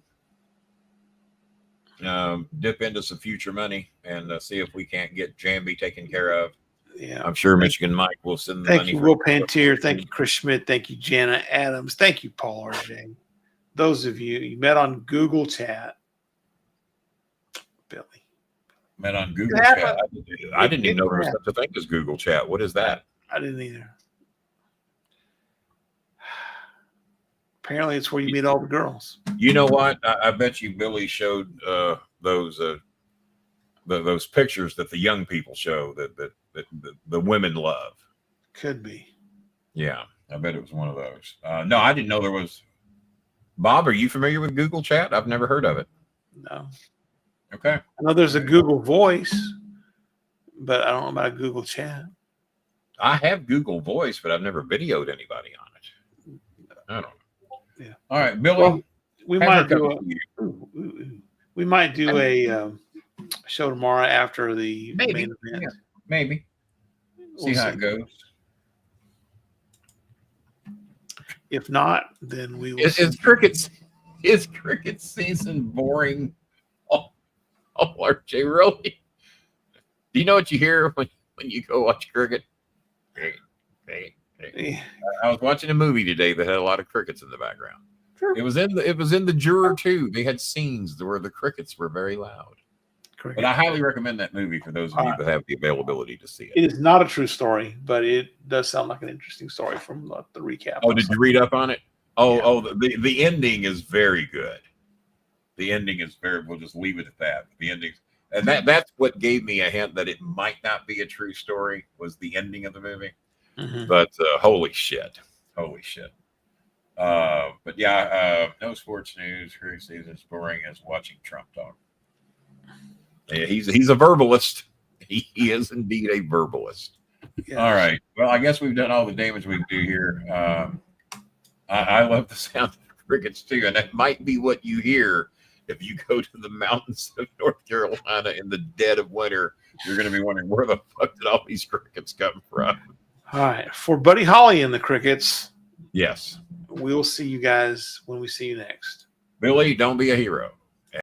dip into some future money and see if we can't get Jambi taken care of. Yeah, I'm sure Michigan Mike will send the money. Thank you, Will Pantier. Thank you, Chris Schmidt. Thank you, Jana Adams. Thank you, Paul RJ. Those of you met on Google Chat. Billy. Met on Google Chat. I didn't even know there was such a thing as Google Chat. What is that? I didn't either. Apparently, it's where you meet all the girls. You know what? I bet you Billy showed those pictures that the young people show that the women love. Could be. Yeah, I bet it was one of those. No, I didn't know there was. Bob, are you familiar with Google Chat? I've never heard of it. No. Okay. I know there's a Google Voice, but I don't know about a Google Chat. I have Google Voice, but I've never videoed anybody on it. I don't know. Yeah. All right, Billy. Well, we might do a show tomorrow after the main event. Yeah, maybe. See how it goes. If not, then we will. Is cricket season boring? Oh, RJ, really? Do you know what you hear when you go watch cricket? Hey. Yeah. I was watching a movie today that had a lot of crickets in the background. Sure. It was in the Juror too. They had scenes where the crickets were very loud. Cricket. But I highly recommend that movie for those of you that have the availability to see it. It is not a true story, but it does sound like an interesting story from the recap. Oh, did you read up on it? Oh, the ending is very good. The ending is very. We'll just leave it at that. The ending, and that's what gave me a hint that it might not be a true story. Was the ending of the movie? Mm-hmm. But holy shit. But yeah, no sports news. Cricket season is boring as watching Trump talk. Yeah, he's a verbalist. He is indeed a verbalist. Yes. All right. Well, I guess we've done all the damage we can do here. I love the sound of crickets too, and that might be what you hear if you go to the mountains of North Carolina in the dead of winter. You're going to be wondering where the fuck did all these crickets come from. All right. For Buddy Holly and the Crickets. Yes. We'll see you guys when we see you next. Billy, don't be a hero.